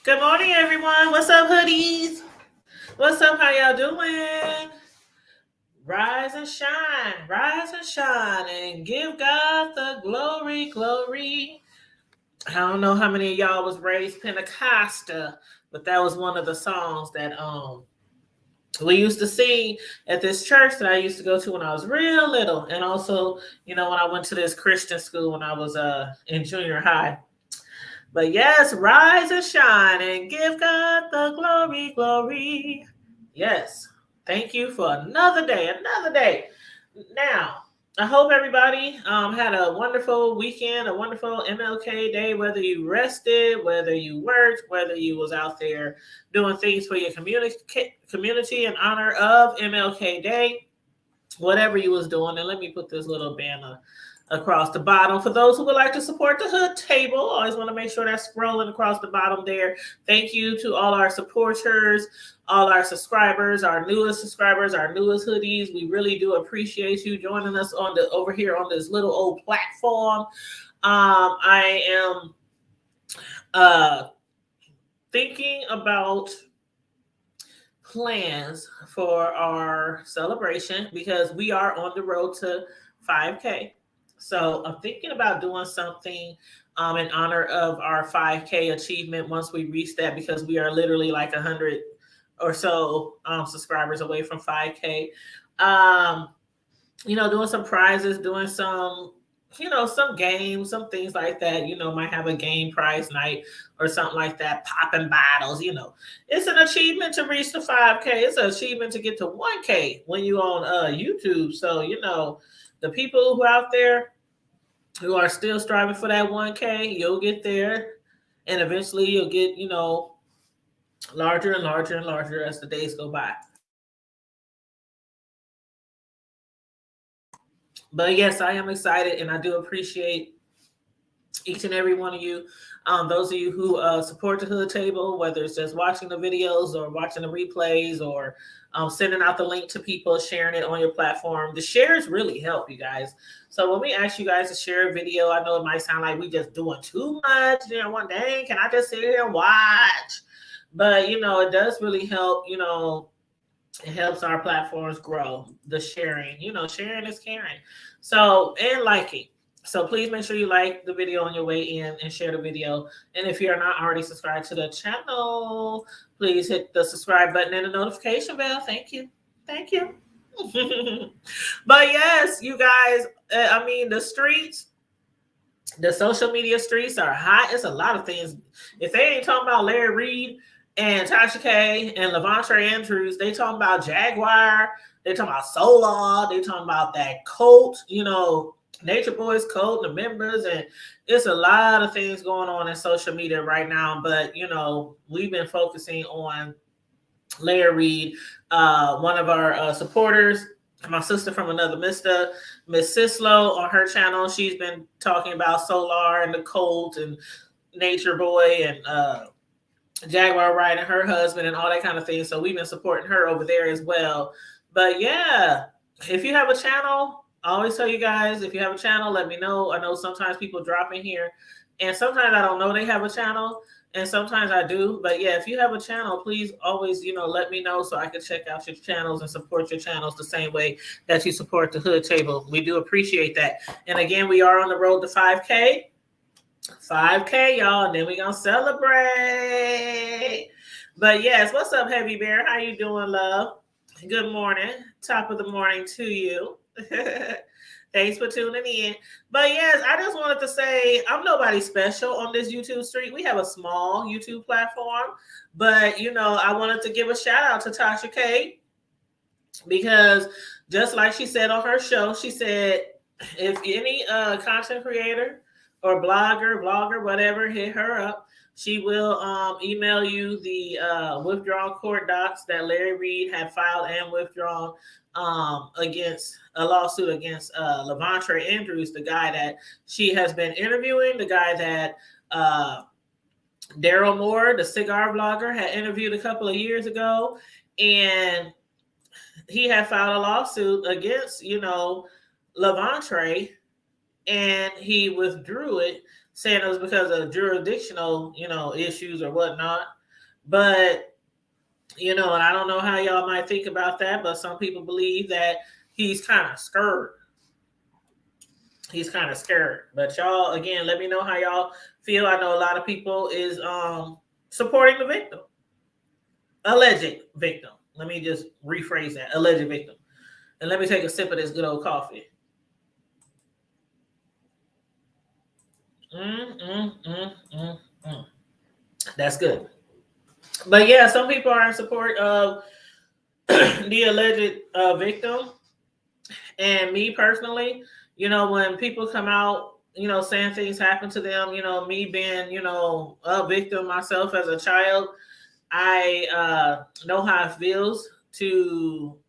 Good morning, everyone. What's up, hoodies? What's up? How y'all doing? Rise and shine, and give God the glory, glory. I don't know how many of y'all was raised Pentecostal, but that was one of the songs that we used to sing at this church that I used to go to when I was real little, and also, when I went to this Christian school when I was in junior high. But yes, rise and shine and give God the glory, glory. Yes. Thank you for another day, another day. Now, I hope everybody had a wonderful weekend, a wonderful MLK day, whether you rested, whether you worked, whether you was out there doing things for your community in honor of MLK Day, whatever you was doing. And let me put this little banner across the bottom for those who would like to support the hood table. Always want to make sure that's scrolling across the bottom there. Thank you to all our supporters, all our subscribers, our newest subscribers, our newest hoodies. We really do appreciate you joining us over here on this little old platform. I am thinking about plans for our celebration because we are on the road to 5K. So I'm thinking about doing something in honor of our 5K achievement once we reach that, because we are literally like 100 or so subscribers away from 5K. Doing some prizes, doing some games, some things like that. Might have a game prize night or something like that, popping bottles. It's an achievement to reach the 5K. It's an achievement to get to 1K when you on YouTube. So, the people who out there who are still striving for that 1K, you'll get there. And eventually you'll get, larger and larger and larger as the days go by. But yes, I am excited, and I do appreciate each and every one of you. Those of you who support the hood table, whether it's just watching the videos or watching the replays or sending out the link to people, sharing it on your platform. The shares really help, you guys. So when we ask you guys to share a video, I know it might sound like we just doing too much. One day, can I just sit here and watch? But, it does really help, it helps our platforms grow. The sharing, sharing is caring. So, and liking. So please make sure you like the video on your way in and share the video. And if you're not already subscribed to the channel, please hit the subscribe button and the notification bell. Thank you. Thank you. But yes, you guys, the streets, the social media streets are hot. It's a lot of things. If they ain't talking about Larry Reid and Tasha K and Lavontrae Andrews, they talking about Jaguar, they talking about Solar, they talking about that cult, Nature Boys cult, the members, and it's a lot of things going on in social media right now. But we've been focusing on Larry Reid, one of our supporters, my sister from another mister, Miss Sislo, on her channel. She's been talking about Solar and the cult and Nature Boy and Jaguar Wright and her husband and all that kind of thing. So we've been supporting her over there as well. But yeah, if you have a channel, I always tell you guys, if you have a channel, let me know. I know sometimes people drop in here and sometimes I don't know they have a channel and sometimes I do. But yeah, if you have a channel, please always, let me know so I can check out your channels and support your channels the same way that you support the hood table. We do appreciate that. And again, we are on the road to 5K. 5K, y'all, and then we're gonna celebrate. But yes, what's up, Heavy Bear? How you doing, love? Good morning. Top of the morning to you. Thanks for tuning in. But yes, I just wanted to say I'm nobody special on this YouTube street. We have a small YouTube platform, but I wanted to give a shout out to Tasha K, because just like she said on her show, she said if any content creator or blogger, whatever, hit her up, she will email you the withdrawn court docs that Larry Reid had filed and withdrawn against a lawsuit against Lavontrae Andrews, the guy that she has been interviewing, the guy that Daryl Moore, the cigar vlogger, had interviewed a couple of years ago. And he had filed a lawsuit against, Lavontrae, and he withdrew it, saying it was because of jurisdictional, issues or whatnot. But, and I don't know how y'all might think about that, but some people believe that he's kind of scared. He's kind of scared. But y'all, again, let me know how y'all feel. I know a lot of people is supporting the victim. Alleged victim. Let me just rephrase that. Alleged victim. And let me take a sip of this good old coffee. That's good. But yeah, some people are in support of the alleged victim. And me personally, when people come out, saying things happen to them, me being, a victim myself as a child, I know how it feels to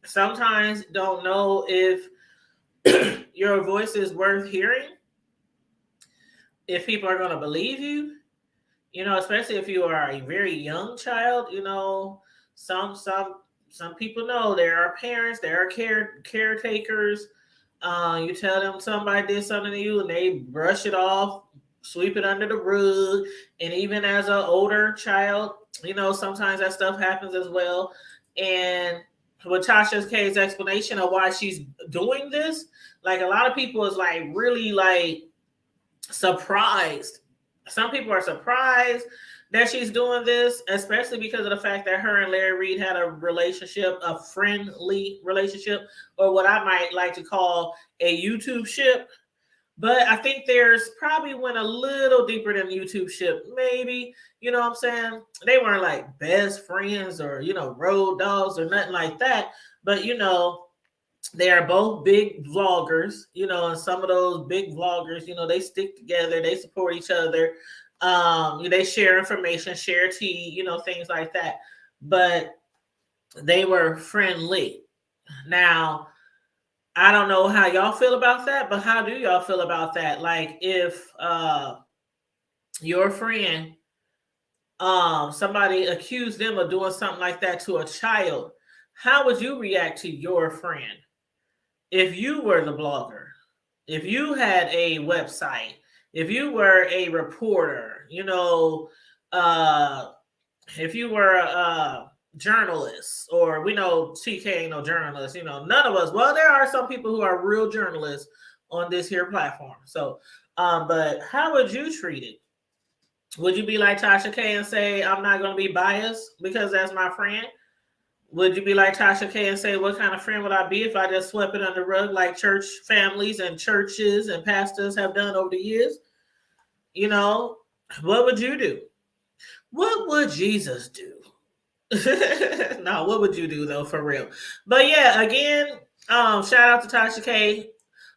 sometimes don't know if your voice is worth hearing, if people are going to believe you, especially if you are a very young child. Some people know there are parents, there are caretakers. You tell them somebody did something to you and they brush it off, sweep it under the rug. And even as an older child, sometimes that stuff happens as well. And with Tasha's K's explanation of why she's doing this, like a lot of people is like really like surprised. Some people are surprised that she's doing this, especially because of the fact that her and Larry Reid had a relationship, a friendly relationship, or what I might like to call a YouTube ship. But I think there's probably went a little deeper than YouTube ship, maybe. You know what I'm saying? They weren't like best friends or, road dogs or nothing like that. But, they are both big vloggers, and some of those big vloggers, they stick together, they support each other. They share information, share tea, things like that. But they were friendly. Now, I don't know how y'all feel about that, but how do y'all feel about that? Like if your friend, somebody accused them of doing something like that to a child, how would you react to your friend? If you were the blogger, if you had a website, if you were a reporter, if you were a journalist, or we know TK ain't no journalist, none of us. Well, there are some people who are real journalists on this here platform. So, but how would you treat it? Would you be like Tasha K and say, I'm not going to be biased because that's my friend? Would you be like Tasha K and say, what kind of friend would I be if I just swept it under the rug like church families and churches and pastors have done over the years? What would you do? What would Jesus do? No, what would you do though, for real? But yeah, again, shout out to Tasha K.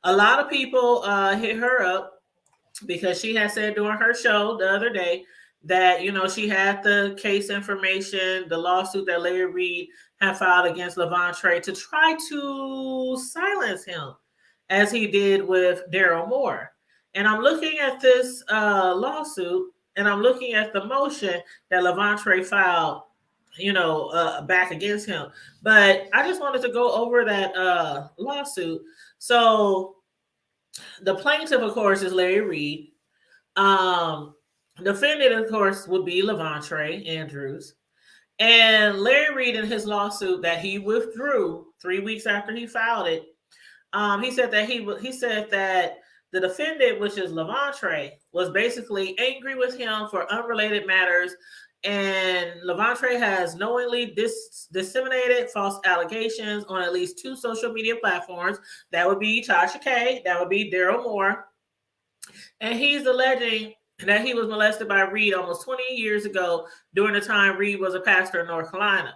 A lot of people hit her up because she had said during her show the other day that, she had the case information, the lawsuit that Larry Reid had filed against Lavontrae to try to silence him, as he did with Daryl Moore. And I'm looking at this lawsuit, and I'm looking at the motion that Lavontrae filed, back against him. But I just wanted to go over that lawsuit. So the plaintiff, of course, is Larry Reid. Defendant, of course, would be Lavontrae Andrews. And Larry Reid, in his lawsuit that he withdrew 3 weeks after he filed it, he said that the defendant, which is Lavontrae, was basically angry with him for unrelated matters, and Lavontrae has knowingly disseminated false allegations on at least 2 social media platforms. That would be Tasha K, that would be Daryl Moore, and he's alleging that he was molested by Reid almost 20 years ago during the time Reid was a pastor in North Carolina.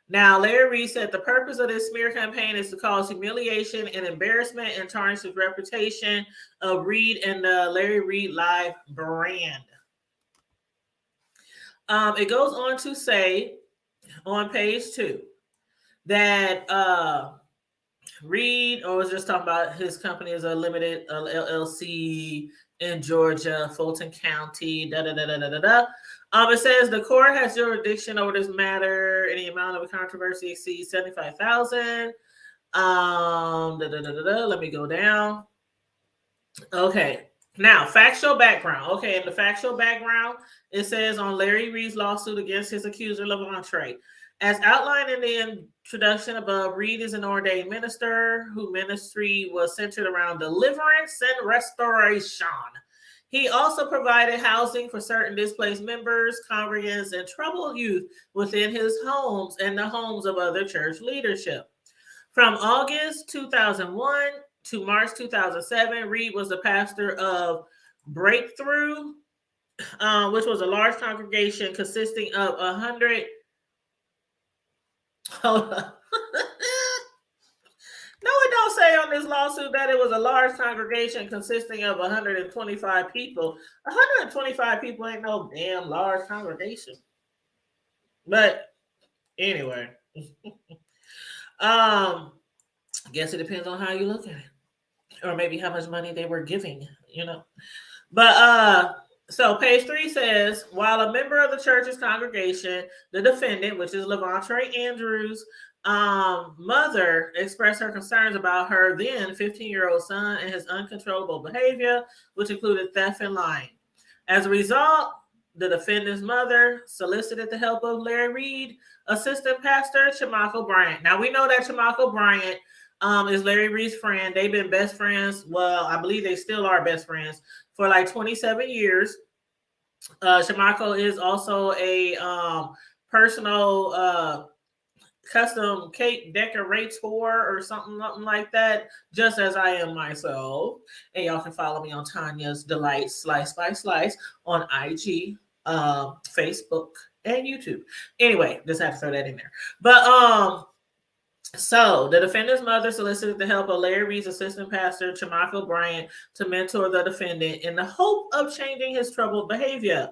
Now, Larry Reid said the purpose of this smear campaign is to cause humiliation and embarrassment and tarnish the reputation of Reid and the Larry Reid Live brand. It goes on to say on page 2 that Reid, or was just talking about his company is a limited LLC in Georgia, Fulton County, it says the court has jurisdiction over this matter. Any amount of a controversy exceeds $75,000. Let me go down. Okay. Now, factual background. Okay, in the factual background, it says on Larry Reid's lawsuit against his accuser, Lavontrae. As outlined in the introduction above, Reid is an ordained minister whose ministry was centered around deliverance and restoration. He also provided housing for certain displaced members, congregants, and troubled youth within his homes and the homes of other church leadership. From August 2001 to March 2007, Reid was the pastor of Breakthrough, which was a large congregation consisting of 100. Hold on. No, it don't say on this lawsuit that it was a large congregation consisting of 125 people. 125 people ain't no damn large congregation. But anyway, I guess it depends on how you look at it, or maybe how much money they were giving, you know. But so page 3 says, while a member of the church's congregation, the defendant, which is Lavontrae Andrews' mother, expressed her concerns about her then 15-year-old son and his uncontrollable behavior, which included theft and lying. As a result, the defendant's mother solicited the help of Larry Reid, assistant pastor Chamaco Bryant. Now we know that Chamaco Bryant is Larry Reid's friend. They've been best friends. Well, I believe they still are best friends for like 27 years. Chamaco is also a personal custom cake decorator or something like that, just as I am myself. And y'all can follow me on Tanya's Delight Slice by Slice on IG, Facebook, and YouTube. Anyway, just have to throw that in there. But so the defendant's mother solicited the help of Larry Reid's assistant pastor, Chamaco Bryant, to mentor the defendant in the hope of changing his troubled behavior.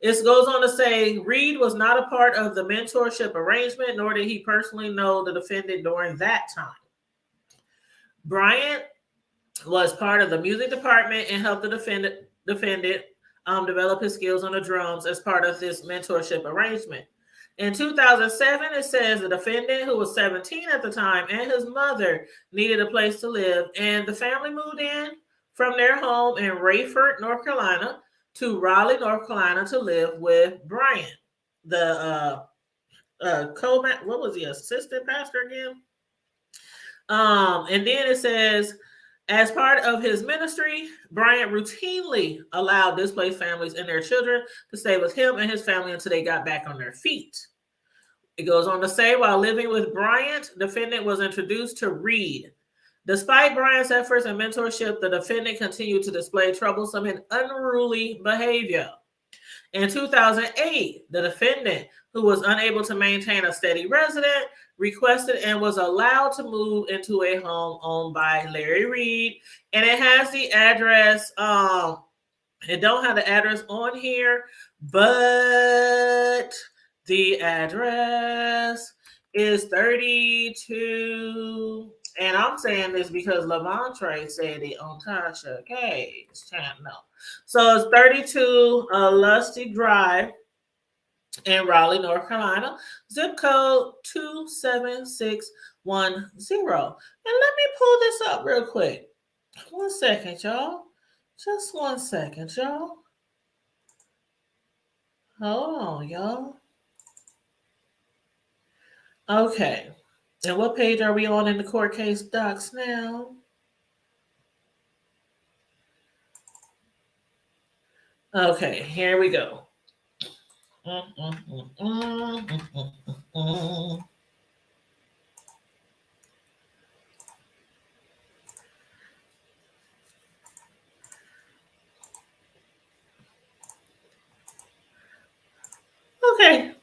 It goes on to say, Reid was not a part of the mentorship arrangement, nor did he personally know the defendant during that time. Bryant was part of the music department and helped the defendant develop his skills on the drums as part of this mentorship arrangement. In 2007, it says the defendant, who was 17 at the time, and his mother needed a place to live, and the family moved in from their home in Rayford, North Carolina, to Raleigh, North Carolina, to live with Bryant. The what was he, assistant pastor again? And then it says, as part of his ministry, Bryant routinely allowed displaced families and their children to stay with him and his family until they got back on their feet. It goes on to say, while living with Bryant, the defendant was introduced to Reid. Despite Bryant's efforts and mentorship, the defendant continued to display troublesome and unruly behavior. In 2008, the defendant, who was unable to maintain a steady residence, requested and was allowed to move into a home owned by Larry Reid. And it has the address. It don't have the address on here, but the address is 32. And I'm saying this because Lavontrae said it on Tasha K's channel. So it's 32 Lusty Drive in Raleigh, North Carolina, zip code 27610. And let me pull this up real quick. 1 second, y'all. Just 1 second, y'all. Hold on, y'all. Okay. And what page are we on in the court case docs now? Okay, here we go. Okay,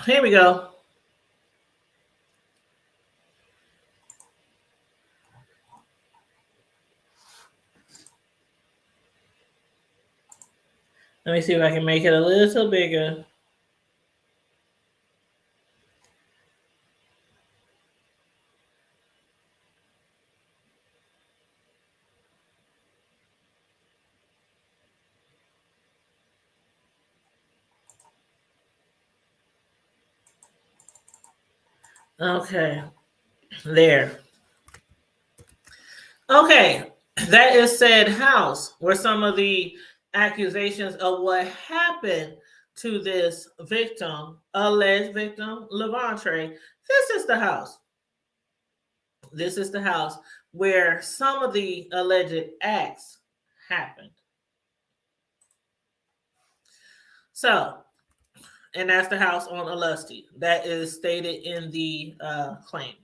here we go. Let me see if I can make it a little bigger. Okay, there. Okay, That is said house where some of the accusations of what happened to this victim, alleged victim, Lavontrae. This is the house. This is the house where some of the alleged acts happened. So, and that's the house on Alusty. That is stated in the claim.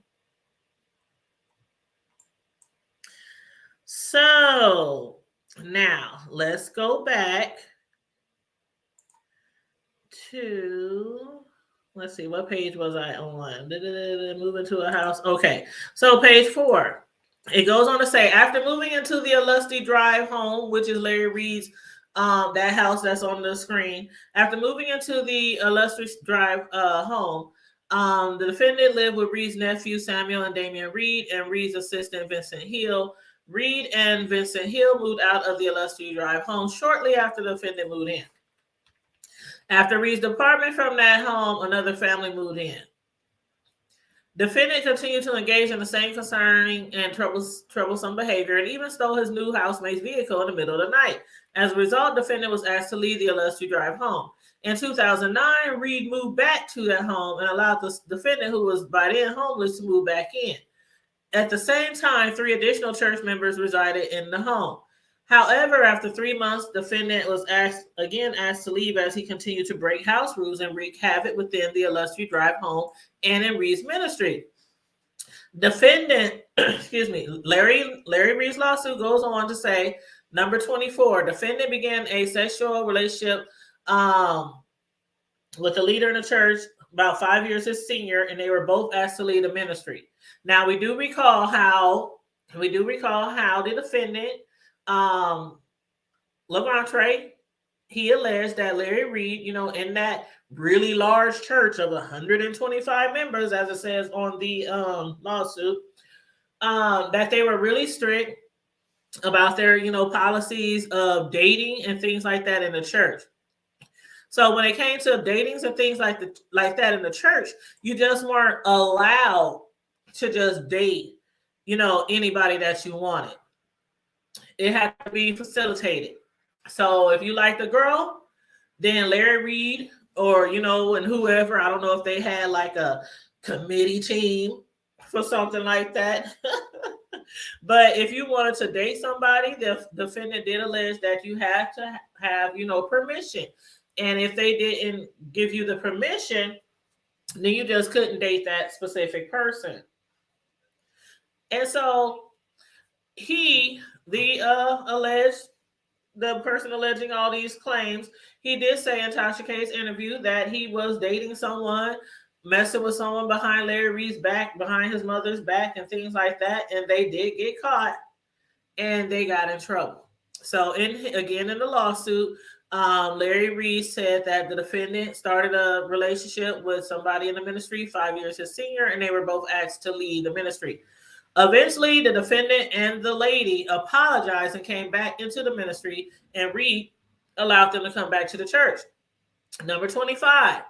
So, now let's go back to, let's see, what page was I on? Move into a house. Okay, so page 4. It goes on to say, after moving into the Alusty Drive home, which is Larry Reid's, that house that's on the screen. After moving into the Alusty Drive home, the defendant lived with Reid's nephew Samuel and Damian Reid and Reid's assistant Vincent Hill. Reid and Vincent Hill moved out of the Alusty Drive home shortly after the defendant moved in. After Reid's departure from that home, another family moved in. Defendant continued to engage in the same concerning and troublesome behavior and even stole his new housemate's vehicle in the middle of the night. As a result, defendant was asked to leave the Alusty Drive home. In 2009, Reid moved back to that home and allowed the defendant, who was by then homeless, to move back in. At the same time, 3 additional church members resided in the home. However, after 3 months, the defendant was asked to leave as he continued to break house rules and wreak havoc within the Alusty Drive home and in Reid's ministry. Defendant, Larry Reid's lawsuit goes on to say, number 24, defendant began a sexual relationship with a leader in the church about 5 years his senior, and they were both asked to lead the ministry. Now, we do recall how the defendant, Lavontrae, he alleged that Larry Reid, in that really large church of 125 members, as it says on the lawsuit, that they were really strict about their, policies of dating and things like that in the church. So when it came to datings and things like that in the church, you just weren't allowed to just date, anybody that you wanted. It had to be facilitated. So if you liked a girl, then Larry Reid or, and whoever, I don't know if they had like a committee team for something like that. But if you wanted to date somebody, the defendant did allege that you had to have, permission. And if they didn't give you the permission, then you just couldn't date that specific person. And so the person alleging all these claims, he did say in Tasha K's interview that he was dating someone, messing with someone behind Larry Reid's back, behind his mother's back, and things like that. And they did get caught, and they got in trouble. So, in the lawsuit, Larry Reid said that the defendant started a relationship with somebody in the ministry 5 years his senior, and they were both asked to leave the ministry. Eventually, the defendant and the lady apologized and came back into the ministry, and Reid allowed them to come back to the church. Number 25,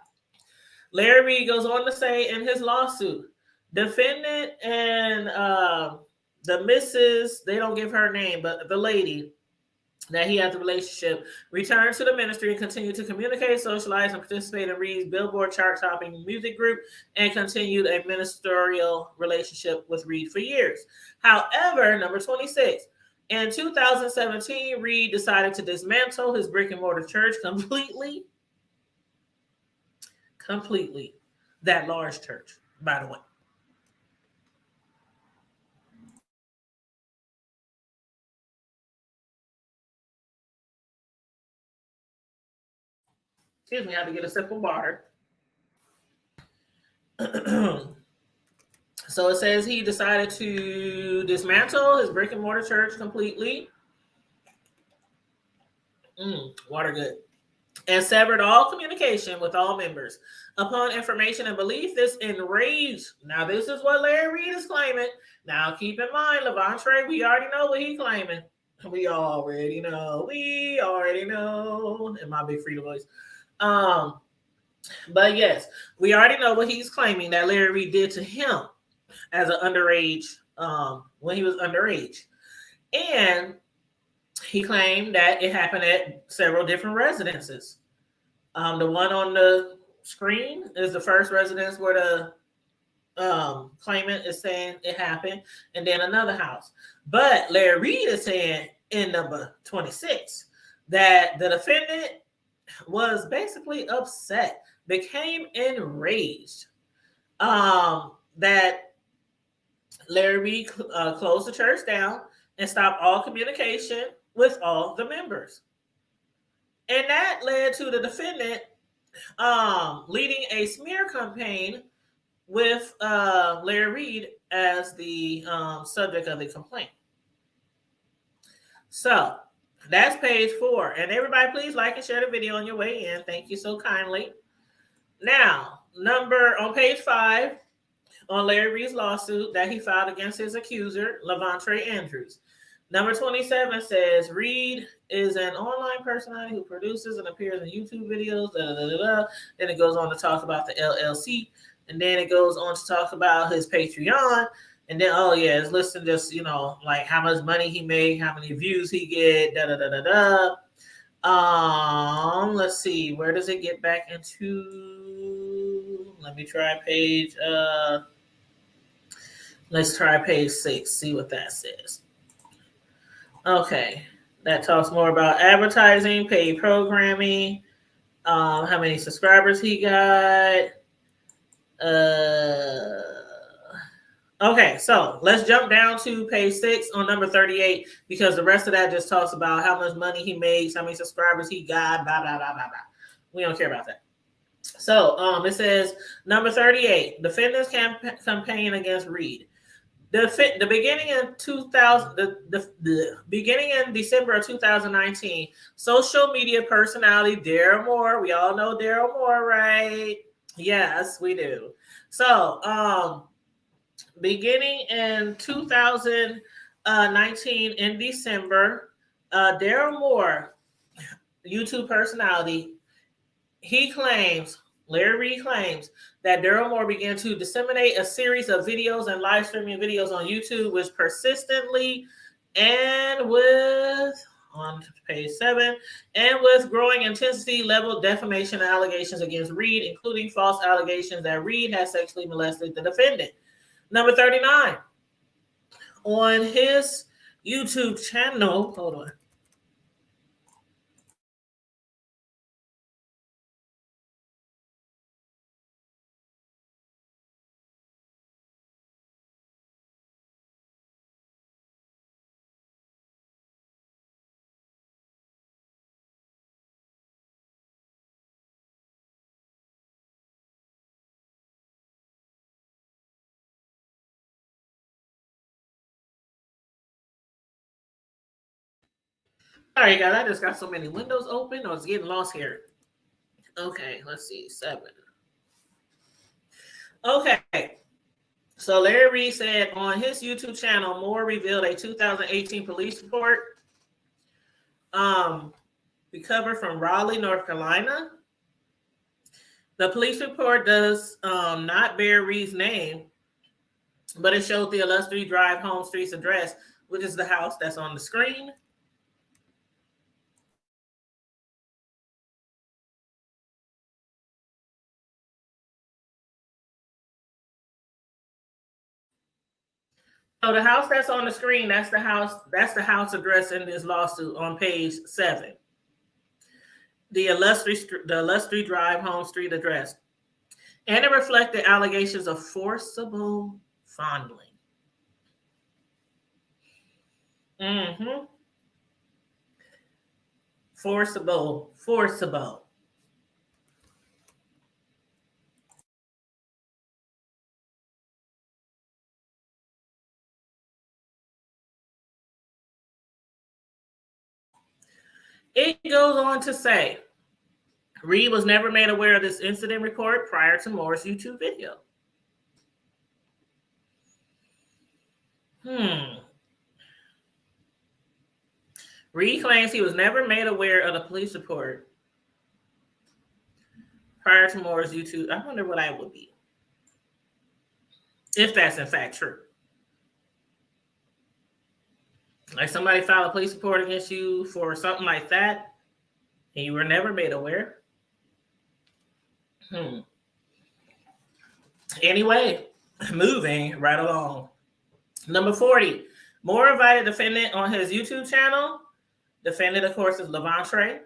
Larry Reid goes on to say in his lawsuit, defendant and the Mrs., they don't give her name, but the lady that he had the relationship, returned to the ministry and continued to communicate, socialize, and participate in Reid's Billboard chart-topping music group, and continued a ministerial relationship with Reid for years. However, number 26, in 2017, Reid decided to dismantle his brick-and-mortar church completely. That large church, by the way. Excuse me, I had to get a sip of water. So it says he decided to dismantle his brick and mortar church completely. Water good. And severed all communication with all members. Upon information and belief, this enraged. Now, this is what Larry Reid is claiming. Now, keep in mind, Lavontrae, we already know what he's claiming. We already know. In my big Frida voice. But yes, we already know what he's claiming that Larry Reid did to him as an underage, when he was underage. And he claimed that it happened at several different residences. The one on the screen is the first residence where the claimant is saying it happened, and then another house. But Larry Reid is saying in number 26 that the defendant was basically upset, became enraged, that Larry Reid closed the church down and stopped all communication with all the members. And that led to the defendant leading a smear campaign with Larry Reid as the subject of the complaint. So that's page 4. And everybody, please like and share the video on your way in. Thank you so kindly. Now, on page 5, on Larry Reid's lawsuit that he filed against his accuser, Lavontrae Andrews. Number 27 says, Reid is an online personality who produces and appears in YouTube videos. Then it goes on to talk about the LLC. And then it goes on to talk about his Patreon. And then, it's listed just, like how much money he made, how many views he get, Let's see, where does it get back into? Let me try page. Let's try page 6. See what that says. Okay, that talks more about advertising, paid programming, how many subscribers he got. Okay, so let's jump down to page 6 on number 38, because the rest of that just talks about how much money he makes, how many subscribers he got, blah, blah, blah, blah, blah. We don't care about that. So it says number 38, defendants campaign against Reid. The beginning in 2000, the beginning in December of 2019, social media personality Daryl Moore. We all know Daryl Moore, right? Yes, we do. So, beginning in 2019 in December, Daryl Moore, YouTube personality, Larry Reid claims that Daryl Moore began to disseminate a series of videos and live streaming videos on YouTube, which persistently and on page 7, and with growing intensity level defamation allegations against Reid, including false allegations that Reid has sexually molested the defendant. Number 39, on his YouTube channel, hold on. All right, guys, I just got so many windows open. I was getting lost here. Okay, let's see, 7. Okay, so Larry Reid said on his YouTube channel, Moore revealed a 2018 police report recovered from Raleigh, North Carolina. The police report does not bear Reid's name, but it showed the illustrious Drive Home Street's address, which is the house that's on the screen. So the house that's on the screen, that's the house address in this lawsuit on page 7. The illustrious Drive Home Street address. And it reflected allegations of forcible fondling. Mm-hmm. Forcible. It goes on to say, Reid was never made aware of this incident report prior to Moore's YouTube video. Reid claims he was never made aware of the police report prior to Moore's YouTube. I wonder what I would be, if that's in fact true. Like somebody filed a police report against you for something like that, and you were never made aware. Anyway, moving right along. Number 40, Moore invited defendant on his YouTube channel. Defendant, of course, is Lavontrae,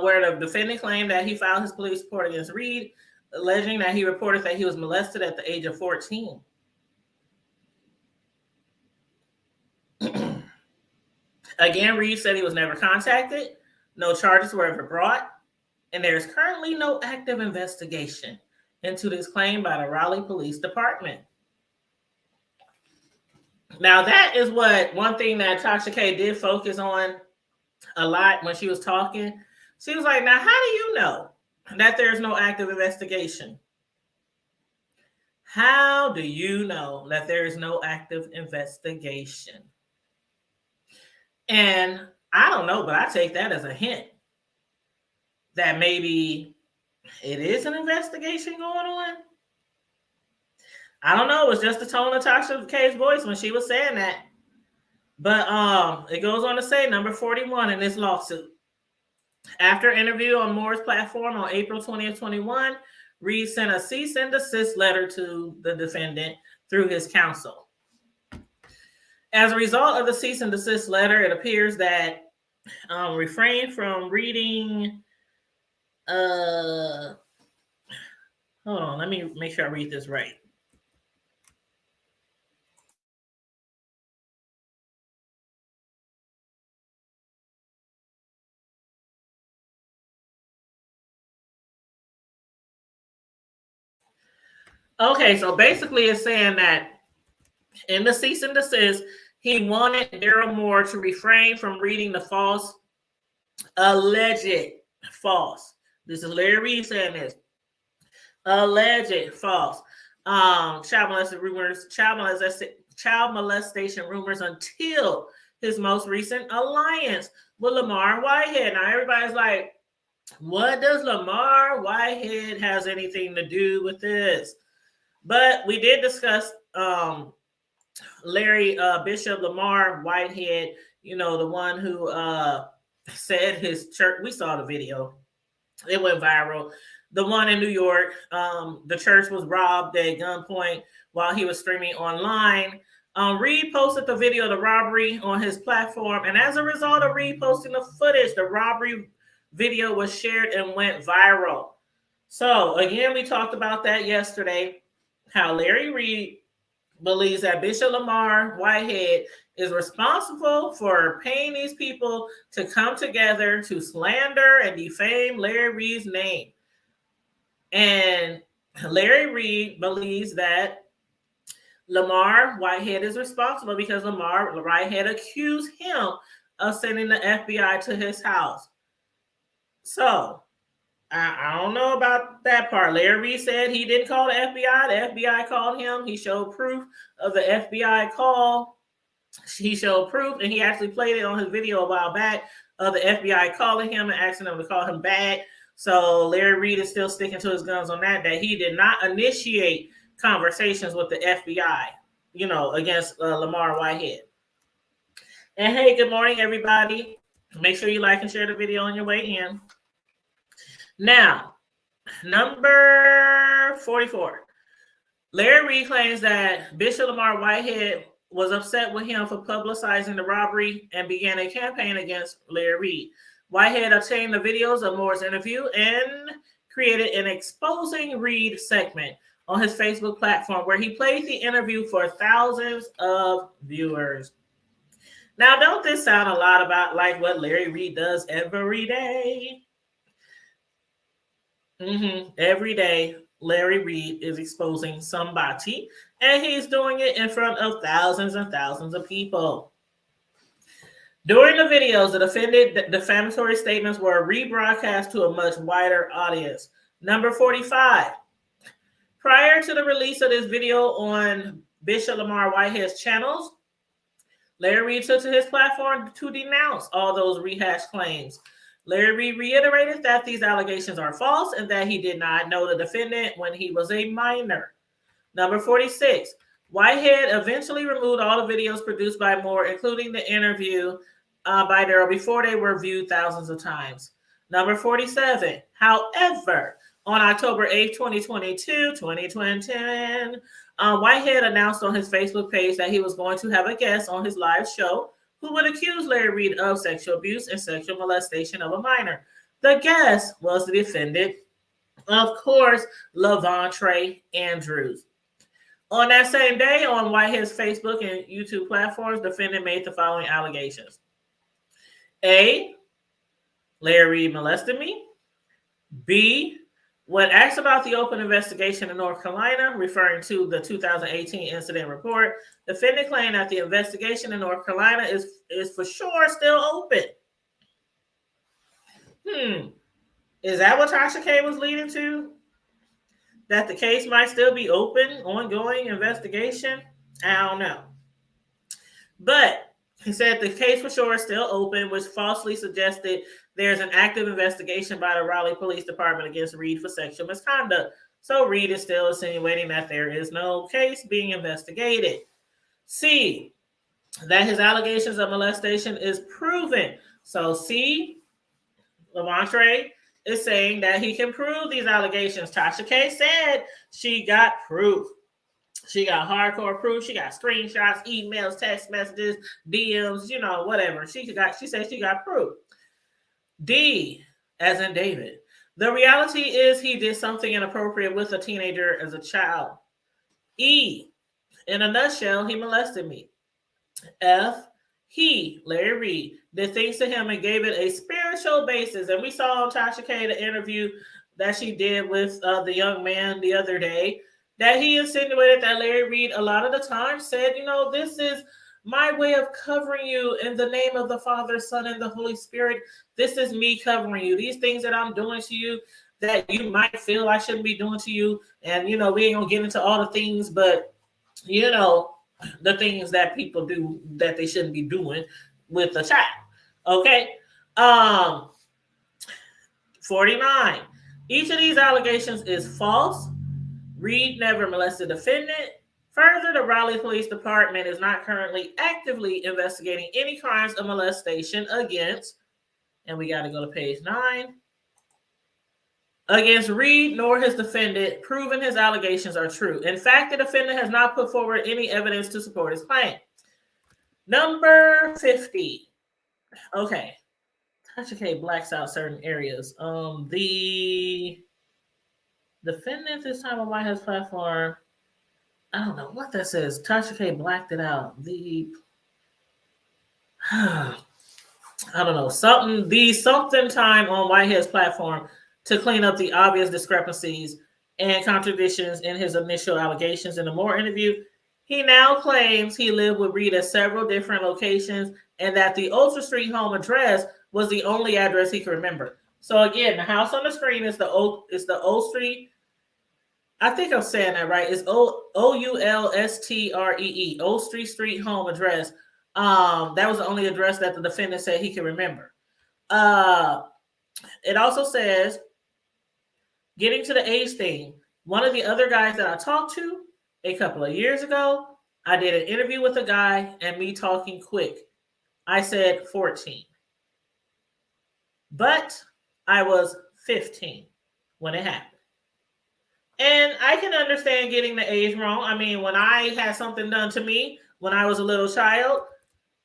where the defendant claimed that he filed his police report against Reid, alleging that he reported that he was molested at the age of 14. Again, Reid said he was never contacted, no charges were ever brought, and there is currently no active investigation into this claim by the Raleigh Police Department. Now, that is one thing that Tasha K did focus on a lot when she was talking. She was like, now, how do you know that there's no active investigation? How do you know that there is no active investigation? And I don't know, but I take that as a hint that maybe it is an investigation going on. I don't know. It was just the tone of Tasha K's voice when she was saying that. But it goes on to say, number 41 in this lawsuit. After an interview on Moore's platform on April 20th, 21, Reid sent a cease and desist letter to the defendant through his counsel. As a result of the cease and desist letter, it appears that refrain from reading. Hold on, let me make sure I read this right. Okay, so basically it's saying that in the cease and desist, he wanted Daryl Moore to refrain from reading the false, alleged false. This is Larry Reid saying this. Alleged false. Child molestation rumors until his most recent alliance with Lamar Whitehead. Now everybody's like, what does Lamar Whitehead has anything to do with this? But we did discuss Larry Bishop Lamar Whitehead, you know, the one who said his church. We saw the video. It went viral. The one in New York, the church was robbed at gunpoint while he was streaming online. Reid posted the video of the robbery on his platform. And as a result of Reid posting the footage, the robbery video was shared and went viral. So again, we talked about that yesterday, how Larry Reid believes that Bishop Lamar Whitehead is responsible for paying these people to come together to slander and defame Larry Reid's name. And Larry Reid believes that Lamar Whitehead is responsible because Lamar Whitehead accused him of sending the FBI to his house. So I don't know about that part. Larry Reid said he didn't call the FBI. The FBI called him. He showed proof of the FBI call. He showed proof, and he actually played it on his video a while back of the FBI calling him and asking him to call him back. So Larry Reid is still sticking to his guns on that he did not initiate conversations with the FBI, you know, against Lamar Whitehead. And hey, good morning, everybody. Make sure you like and share the video on your way in. Now, number 44. Larry Reid claims that Bishop Lamar Whitehead was upset with him for publicizing the robbery and began a campaign against Larry Reid. Whitehead obtained the videos of Moore's interview and created an Exposing Reid segment on his Facebook platform where he played the interview for thousands of viewers. Now, don't this sound a lot about like what Larry Reid does every day? Every day, Larry Reid is exposing somebody, and he's doing it in front of thousands and thousands of people. During the videos, the defamatory statements were rebroadcast to a much wider audience. Number 45. Prior to the release of this video on Bishop Lamar Whitehead's channels, Larry Reid took to his platform to denounce all those rehashed claims. Larry Reid reiterated that these allegations are false and that he did not know the defendant when he was a minor. Number 46. Whitehead eventually removed all the videos produced by Moore, including the interview by Daryl, before they were viewed thousands of times. Number 47. However, on October 8th, 2022, Whitehead announced on his Facebook page that he was going to have a guest on his live show who would accuse Larry Reid of sexual abuse and sexual molestation of a minor. The guest was the defendant, of course, Lavontrae Andrews. On that same day, on Whitehead's Facebook and YouTube platforms, the defendant made the following allegations. A, Larry Reid molested me. B, when asked about the open investigation in North Carolina, referring to the 2018 incident report, the defendant claimed that the investigation in North Carolina is for sure still open. Is that what Tasha K was leading to? That the case might still be open, ongoing investigation? I don't know. But he said the case for sure is still open, which falsely suggested there's an active investigation by the Raleigh Police Department against Reid for sexual misconduct. So Reid is still insinuating that there is no case being investigated. C, that his allegations of molestation is proven. So C, Lavontrae is saying that he can prove these allegations. Tasha K said she got proof. She got hardcore proof. She got screenshots, emails, text messages, DMs, whatever. She said she got proof. D, as in David. The reality is he did something inappropriate with a teenager as a child. E, in a nutshell, he molested me. F, he, Larry Reid, did things to him and gave it a spiritual basis. And we saw on Tasha K the interview that she did with the young man the other day, that he insinuated that Larry Reid a lot of the time said, this is my way of covering you in the name of the Father, Son, and the Holy Spirit. This is me covering you. These things that I'm doing to you that you might feel I shouldn't be doing to you. And, we ain't going to get into all the things, but, the things that people do that they shouldn't be doing with a child. Okay. 49. Each of these allegations is false. Reid never molested the defendant. Further, the Raleigh Police Department is not currently actively investigating any crimes of molestation against, and we got to go to page 9, against Reid nor his defendant, proving his allegations are true. In fact, the defendant has not put forward any evidence to support his claim. Number 50. Okay. Tasha K blacks out certain areas. The defendant this time on Whitehead's platform, I don't know what that says. Tasha K blacked it out. I don't know. Something time on Whitehead's platform to clean up the obvious discrepancies and contradictions in his initial allegations. In the Moore interview, he now claims he lived with Reid at several different locations and that the Ultra Street home address was the only address he could remember. So again, the house on the screen is the Old Street. I think I'm saying that right. It's Oulstree, Old Street home address. That was the only address that the defendant said he could remember. It also says, getting to the age thing, one of the other guys that I talked to a couple of years ago, I did an interview with a guy and me talking quick. I said 14. But I was 15 when it happened. And I can understand getting the age wrong. I mean, when I had something done to me when I was a little child,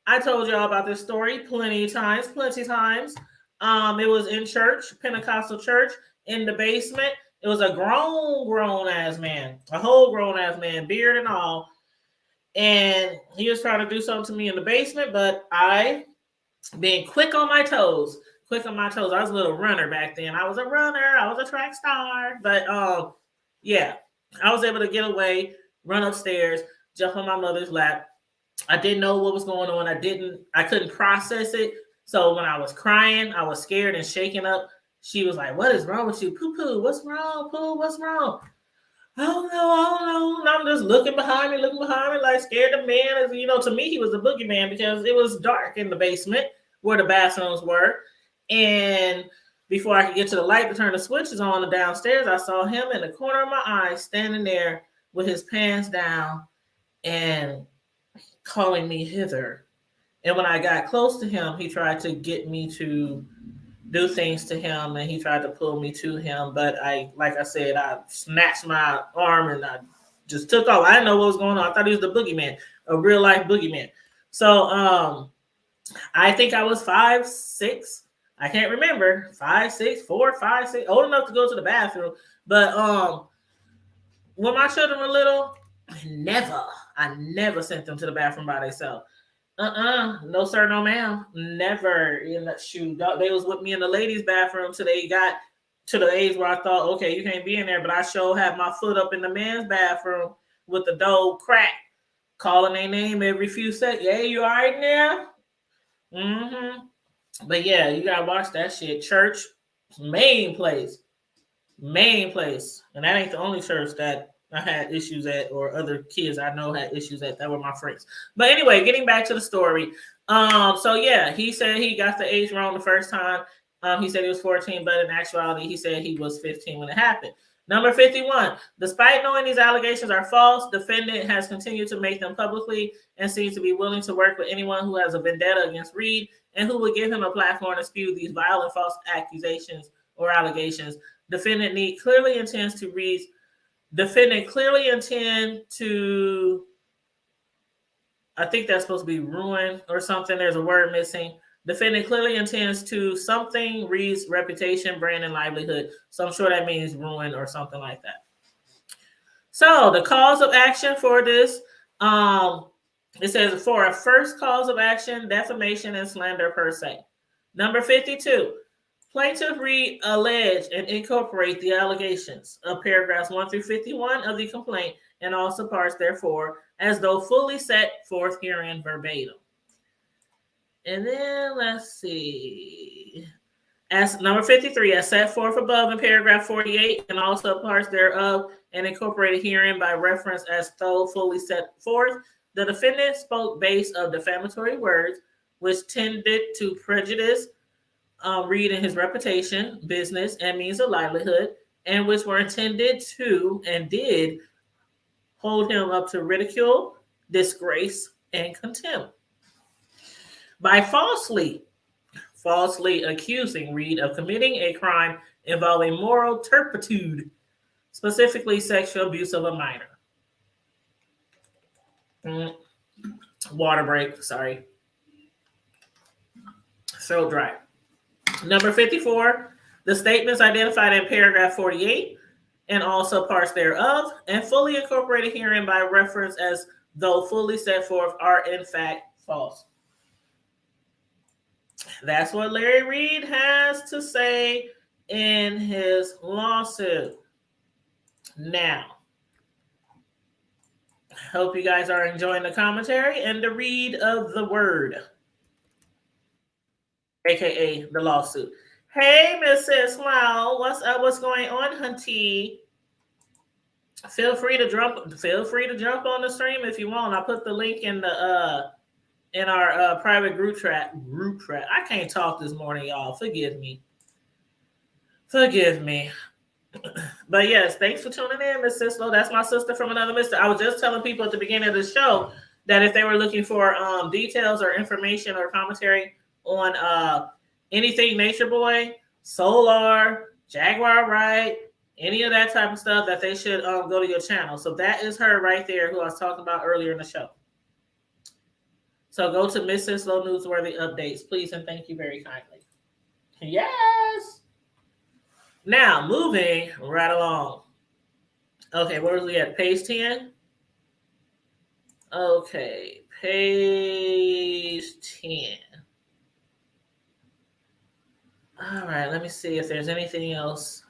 I told y'all about this story plenty times. It was in church, Pentecostal church, in the basement. It was a grown-ass man, a whole grown-ass man, beard and all. And he was trying to do something to me in the basement, but I, being quick on my toes, I was a little runner back then. I was a runner. I was a track star. But, yeah, I was able to get away, run upstairs, jump on my mother's lap. I didn't know what was going on. I couldn't process it. So when I was crying, I was scared and shaking up. She was like, "What is wrong with you? Poo-poo, what's wrong? Poo, what's wrong?" I don't know. And I'm just looking behind me, like scared of man. To me, he was a boogeyman because it was dark in the basement where the bathrooms were. And before I could get to the light to turn the switches on downstairs, I saw him in the corner of my eye standing there with his pants down and calling me hither. And when I got close to him, he tried to get me to do things to him, and he tried to pull me to him. But like I said, I snatched my arm and I just took off. I didn't know what was going on. I thought he was the boogeyman, a real life boogeyman. So I think I was 5'6". I can't remember. 5'6", 4, 5'6", old enough to go to the bathroom. But when my children were little, I never sent them to the bathroom by themselves. No sir, no ma'am. Never in that shoe. They was with me in the ladies' bathroom till they got to the age where I thought, okay, you can't be in there. But I sure had my foot up in the men's bathroom with the door cracked, calling their name every few seconds. Yeah, you all right now? But yeah, you gotta watch that shit. Church, main place. And that ain't the only church that I had issues at, or other kids I know had issues at. That were my friends. But anyway, getting back to the story. So yeah, he said he got the age wrong the first time. He said he was 14, but in actuality, he said he was 15 when it happened. Number 51. Despite knowing these allegations are false, defendant has continued to make them publicly and seems to be willing to work with anyone who has a vendetta against Reid and who would give him a platform to spew these vile and false accusations or allegations. Defendant clearly intends to I think that's supposed to be ruin or something. There's a word missing. Defendant clearly intends to something Reid's reputation, brand, and livelihood. So I'm sure that means ruin or something like that. So the cause of action for this, it says for a first cause of action, defamation and slander per se. Number 52. Plaintiff Reid allege and incorporate the allegations of paragraphs 1 through 51 of the complaint and also parts therefore as though fully set forth herein verbatim. And then let's see. As number 53, as set forth above in paragraph 48 and also parts thereof and incorporated herein by reference as though fully set forth, the defendant spoke based of defamatory words which tended to prejudice Reid and his reputation, business, and means of livelihood, and which were intended to and did hold him up to ridicule, disgrace, and contempt. By falsely accusing Reid of committing a crime involving moral turpitude, specifically sexual abuse of a minor. Water break, sorry. Throat dry. Number 54, the statements identified in paragraph 48 and also parts thereof and fully incorporated herein by reference as though fully set forth are in fact false. That's what Larry Reid has to say in his lawsuit. Now, hope you guys are enjoying the commentary and the read of the word, aka the lawsuit. Hey, Mrs. Wow, what's up? What's going on, hunty? Feel free to jump on the stream if you want. I put the link in the in our private group chat. I can't talk this morning, y'all. Forgive me. But yes, thanks for tuning in, Miss Sislo. That's my sister from another mister. I was just telling people at the beginning of the show that if they were looking for details or information or commentary on anything Nature Boy, Solar, Jaguar Ride, any of that type of stuff, that they should go to your channel. So that is her right there who I was talking about earlier in the show. So go to Miss Sislo Newsworthy Updates, please, and thank you very kindly. Yes. Now, moving right along. Okay, where was we at? Page 10? Okay, page 10. All right, let me see if there's anything else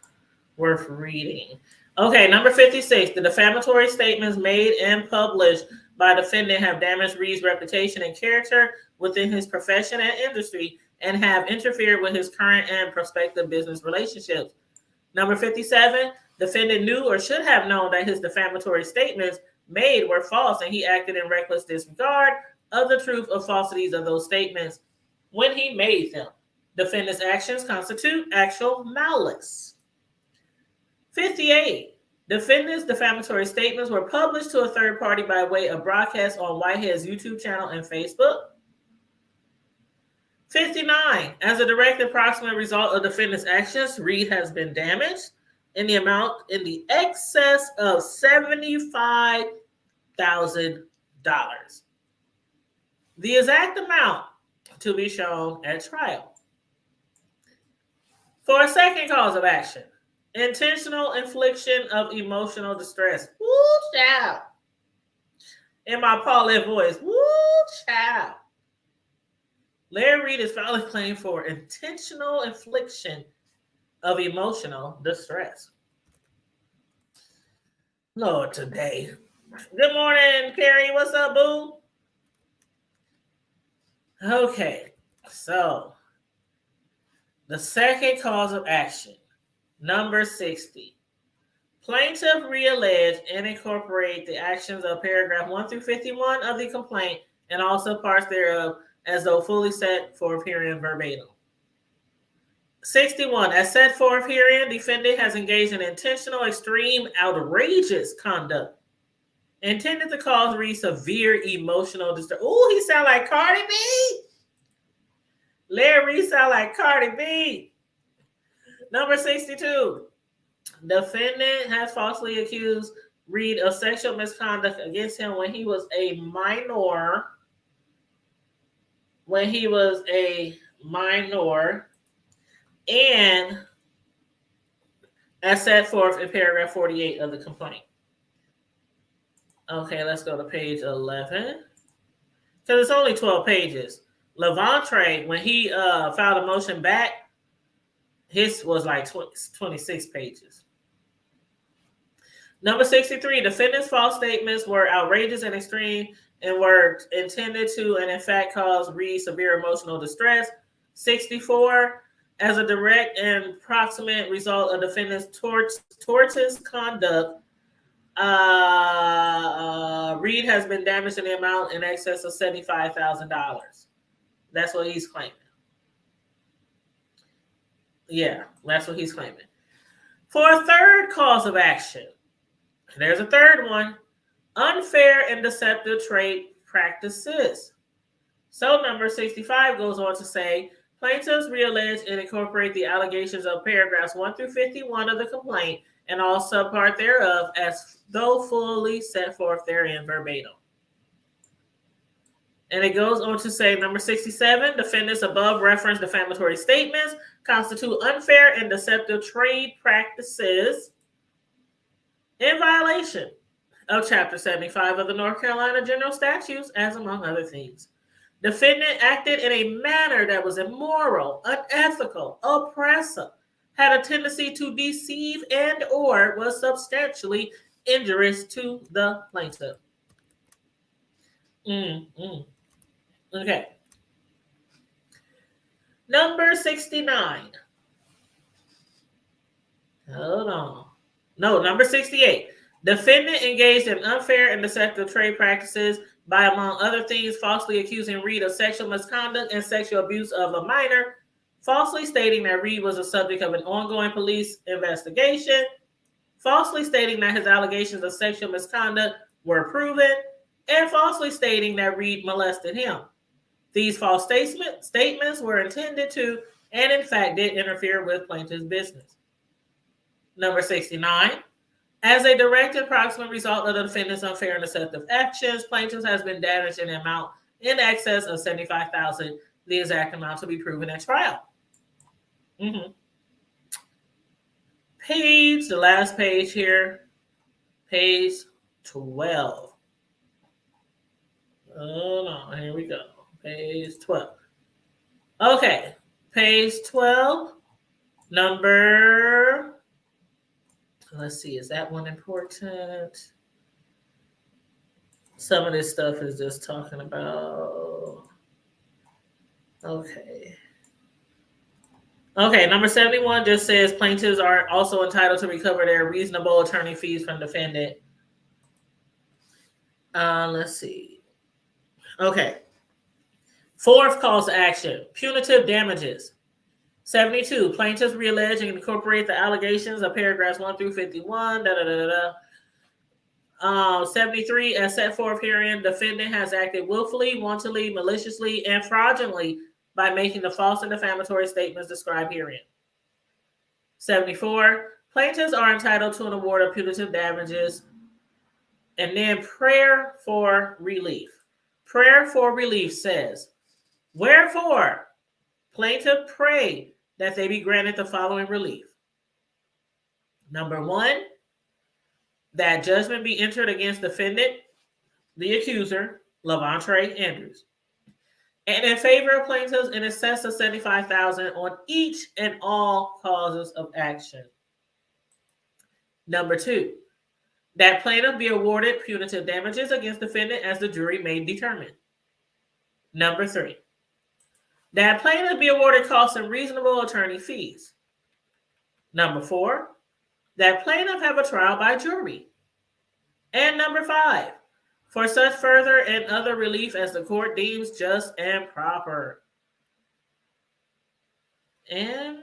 worth reading. Okay, number 56. The defamatory statements made and published by defendant have damaged Reid's reputation and character within his profession and industry and have interfered with his current and prospective business relationships. Number 57. Defendant knew or should have known that his defamatory statements made were false and he acted in reckless disregard of the truth or falsities of those statements when he made them. Defendant's actions constitute actual malice. 58. Defendants' defamatory statements were published to a third party by way of broadcast on Whitehead's YouTube channel and Facebook. 59. As a direct and proximate result of defendant's actions, Reid has been damaged in the amount in the excess of $75,000. The exact amount to be shown at trial. For a second cause of action, intentional infliction of emotional distress. Woo, child. In my Paulette voice, woo, child. Larry Reid is filing a claim for intentional infliction of emotional distress. Lord, today. Good morning, Carrie. What's up, boo? Okay, so the second cause of action, number 60. Plaintiff reallege and incorporate the actions of paragraph 1 through 51 of the complaint and also parts thereof as though fully set forth herein verbatim. 61. As set forth herein, defendant has engaged in intentional, extreme, outrageous conduct intended to cause Reid severe emotional distress. Ooh, he sound like Cardi B. Larry Reid sound like Cardi B. Number 62. Defendant has falsely accused Reid of sexual misconduct against him when he was a minor. And as set forth in paragraph 48 of the complaint. Okay, let's go to page 11. Because it's only 12 pages. Lavontrae, when he filed a motion back, his was like 26 pages. Number 63, defendant's false statements were outrageous and extreme and were intended to and in fact cause Reid severe emotional distress. 64, as a direct and proximate result of defendant's tortious conduct, Reid has been damaged in the amount in excess of $75,000. That's what he's claiming. Yeah, that's what he's claiming. For a third cause of action, there's a third one, unfair and deceptive trade practices. So number 65 goes on to say, plaintiffs reallege and incorporate the allegations of paragraphs 1 through 51 of the complaint and all subpart thereof as though fully set forth therein verbatim. And it goes on to say, number 67, defendants above referenced defamatory statements constitute unfair and deceptive trade practices in violation of Chapter 75 of the North Carolina General Statutes, as among other things. Defendant acted in a manner that was immoral, unethical, oppressive, had a tendency to deceive and or was substantially injurious to the plaintiff. Okay. Number 69. Hold on. No, number 68. Defendant engaged in unfair and deceptive trade practices by, among other things, falsely accusing Reid of sexual misconduct and sexual abuse of a minor, falsely stating that Reid was the subject of an ongoing police investigation, falsely stating that his allegations of sexual misconduct were proven, and falsely stating that Reid molested him. These false statements were intended to, and in fact did, interfere with plaintiff's business. Number 69. As a direct and proximate result of the defendant's unfair and deceptive actions, plaintiff has been damaged in an amount in excess of $75,000, the exact amount to be proven at trial. The last page here, page 12. Hold on, here we go. Page 12. Okay, page 12, number, let's see, is that one important? Some of this stuff is just talking about, okay, number 71 just says plaintiffs are also entitled to recover their reasonable attorney fees from defendant. Let's see. Okay. Fourth cause to action, punitive damages. 72. Plaintiffs reallege and incorporate the allegations of paragraphs 1 through 51. 73. As set forth herein, defendant has acted willfully, wantonly, maliciously, and fraudulently by making the false and defamatory statements described herein. 74. Plaintiffs are entitled to an award of punitive damages. And then prayer for relief. Prayer for relief says, wherefore, plaintiff pray that they be granted the following relief. Number 1, that judgment be entered against defendant, the accuser, Lavontrae Andrews, and in favor of plaintiffs in excess of $75,000 on each and all causes of action. Number 2, that plaintiff be awarded punitive damages against defendant as the jury may determine. Number 3, that plaintiff be awarded costs and reasonable attorney fees. Number 4, that plaintiff have a trial by jury. And number 5, for such further and other relief as the court deems just and proper. And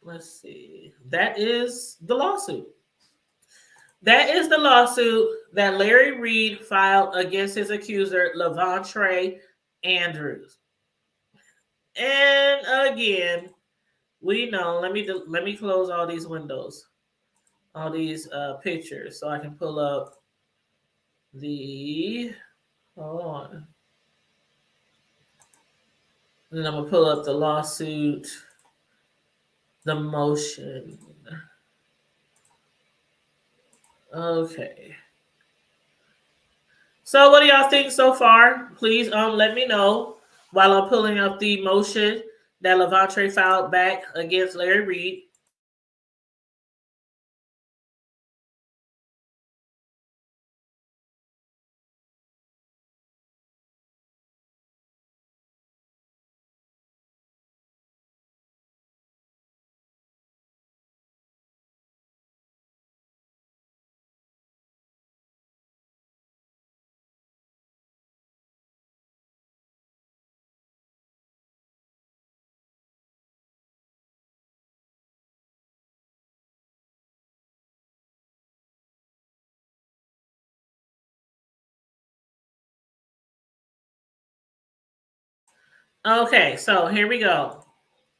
let's see, that is the lawsuit. That is the lawsuit that Larry Reid filed against his accuser, Lavontrae Andrews. And again, we know, let me close all these windows, all these pictures, so I can pull up hold on. And then I'm going to pull up the lawsuit, the motion. Okay. So what do y'all think so far? Please let me know while I'm pulling up the motion that Lavontrae filed back against Larry Reid. Okay, so here we go.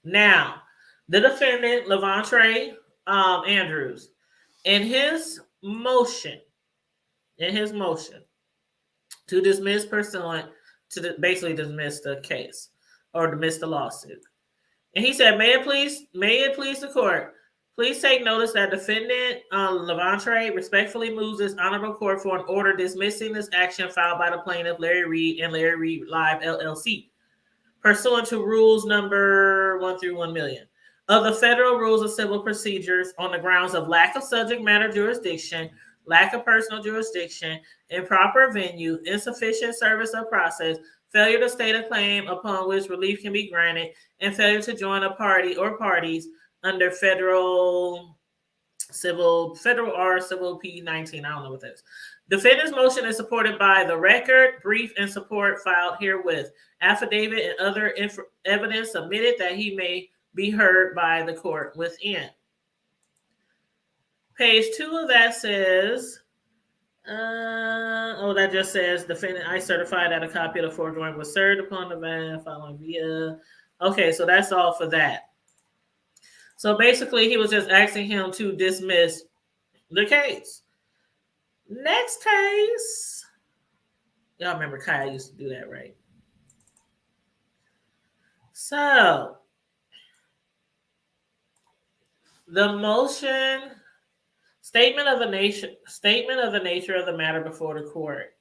Now, the defendant, Lavontrae Andrews, in his motion to dismiss pursuant to basically dismiss the case or dismiss the lawsuit. And he said, may it please the court, please take notice that defendant Lavontrae respectfully moves this honorable court for an order dismissing this action filed by the plaintiff, Larry Reid and Larry Reid Live LLC, pursuant to rules number 1 through 1 million of the Federal Rules of Civil Procedures on the grounds of lack of subject matter jurisdiction, lack of personal jurisdiction, improper venue, insufficient service of process, failure to state a claim upon which relief can be granted, and failure to join a party or parties under Federal Civil P19. I don't know what that is. Defendant's motion is supported by the record, brief, and support filed herewith, affidavit, and other evidence submitted that he may be heard by the court within. Page 2 of that says, that just says, defendant, I certify that a copy of the foregoing was served upon the man following via. Okay, so that's all for that. So basically, he was just asking him to dismiss the case. Next case. Y'all remember Kyle used to do that, right? So, the motion, statement of the nature of the matter before the court.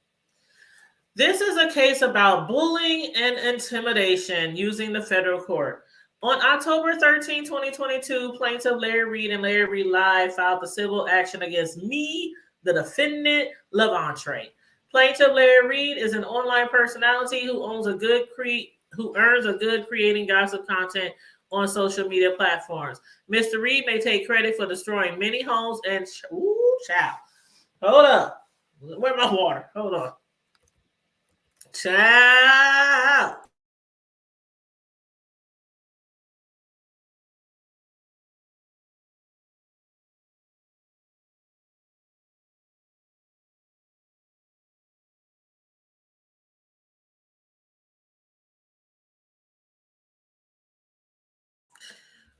This is a case about bullying and intimidation using the federal court. On October 13, 2022, plaintiff Larry Reid and Larry Reid Live filed the civil action against me, the defendant, Lavontrae. Plaintiff Larry Reid is an online personality who earns a good creating gossip content on social media platforms. Mr. Reid may take credit for destroying many homes and child. Hold up. Where's my water? Hold on. Child.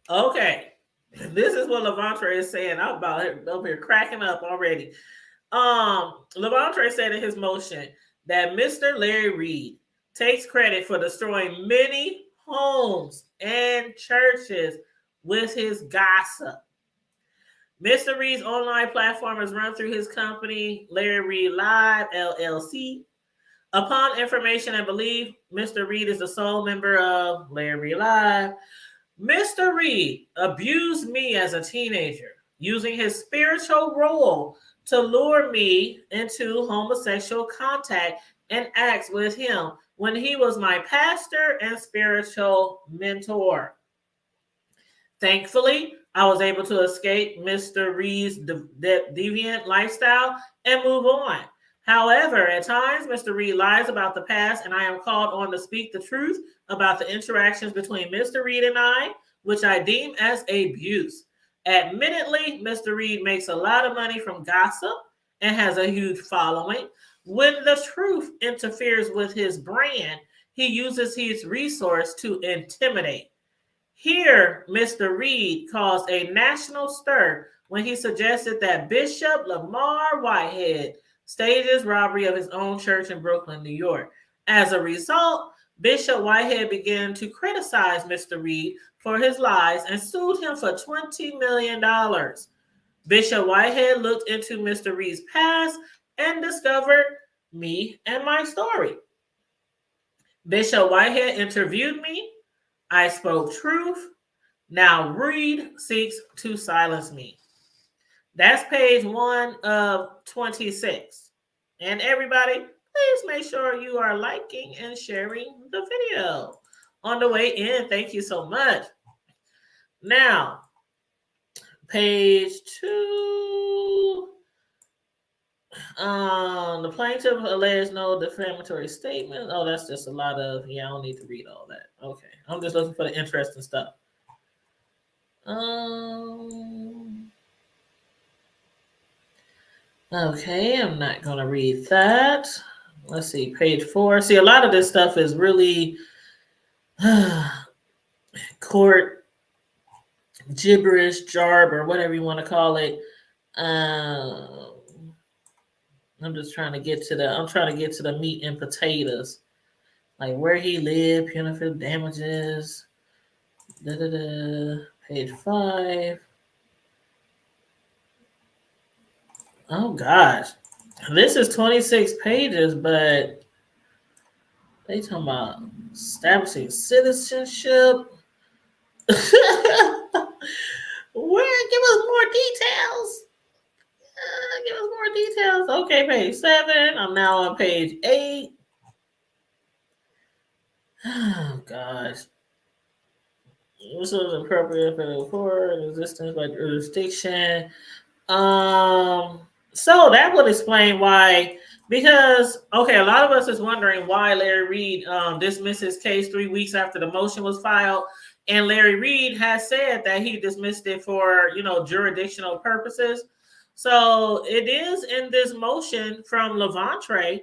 Okay. This is what Lavontrae is saying. I'm about over here cracking up already. Lavontrae said in his motion that Mr. Larry Reid takes credit for destroying many homes and churches with his gossip. Mr. Reid's online platform is run through his company, Larry Reid Live LLC. Upon information and belief, Mr. Reid is the sole member of Larry Reid Live. Mr. Reid abused me as a teenager, using his spiritual role to lure me into homosexual contact and acts with him when he was my pastor and spiritual mentor. Thankfully, I was able to escape Mr. Reed's deviant lifestyle and move on. However, at times, Mr. Reid lies about the past, and I am called on to speak the truth about the interactions between Mr. Reid and I, which I deem as abuse. Admittedly, Mr. Reid makes a lot of money from gossip and has a huge following. When the truth interferes with his brand, he uses his resource to intimidate. Here, Mr. Reid caused a national stir when he suggested that Bishop Lamar Whitehead stages robbery of his own church in Brooklyn, New York. As a result, Bishop Whitehead began to criticize Mr. Reid for his lies and sued him for $20 million. Bishop Whitehead looked into Mr. Reid's past and discovered me and my story. Bishop Whitehead interviewed me. I spoke truth. Now Reid seeks to silence me. That's page 1 of 26. And everybody, please make sure you are liking and sharing the video. On the way in, thank you so much. Now, page 2. The plaintiff alleged no defamatory statement. Oh, that's just a lot of, I don't need to read all that. Okay, I'm just looking for the interesting stuff. Okay, I'm not going to read that. Let's see, page 4. See, a lot of this stuff is really court gibberish, jarb, or whatever you want to call it. I'm just trying to get to the meat and potatoes, like where he lived, punitive damages. Page 5. Oh gosh, this is 26 pages, but they talking about establishing citizenship. Where? Give us more details. Give us more details. Okay, page 7. I'm now on page 8. Oh gosh. This was appropriate for the court, existence by jurisdiction. So that would explain why, because a lot of us is wondering why Larry Reid dismissed his case 3 weeks after the motion was filed, and Larry Reid has said that he dismissed it for jurisdictional purposes. So it is in this motion from Lavontrae.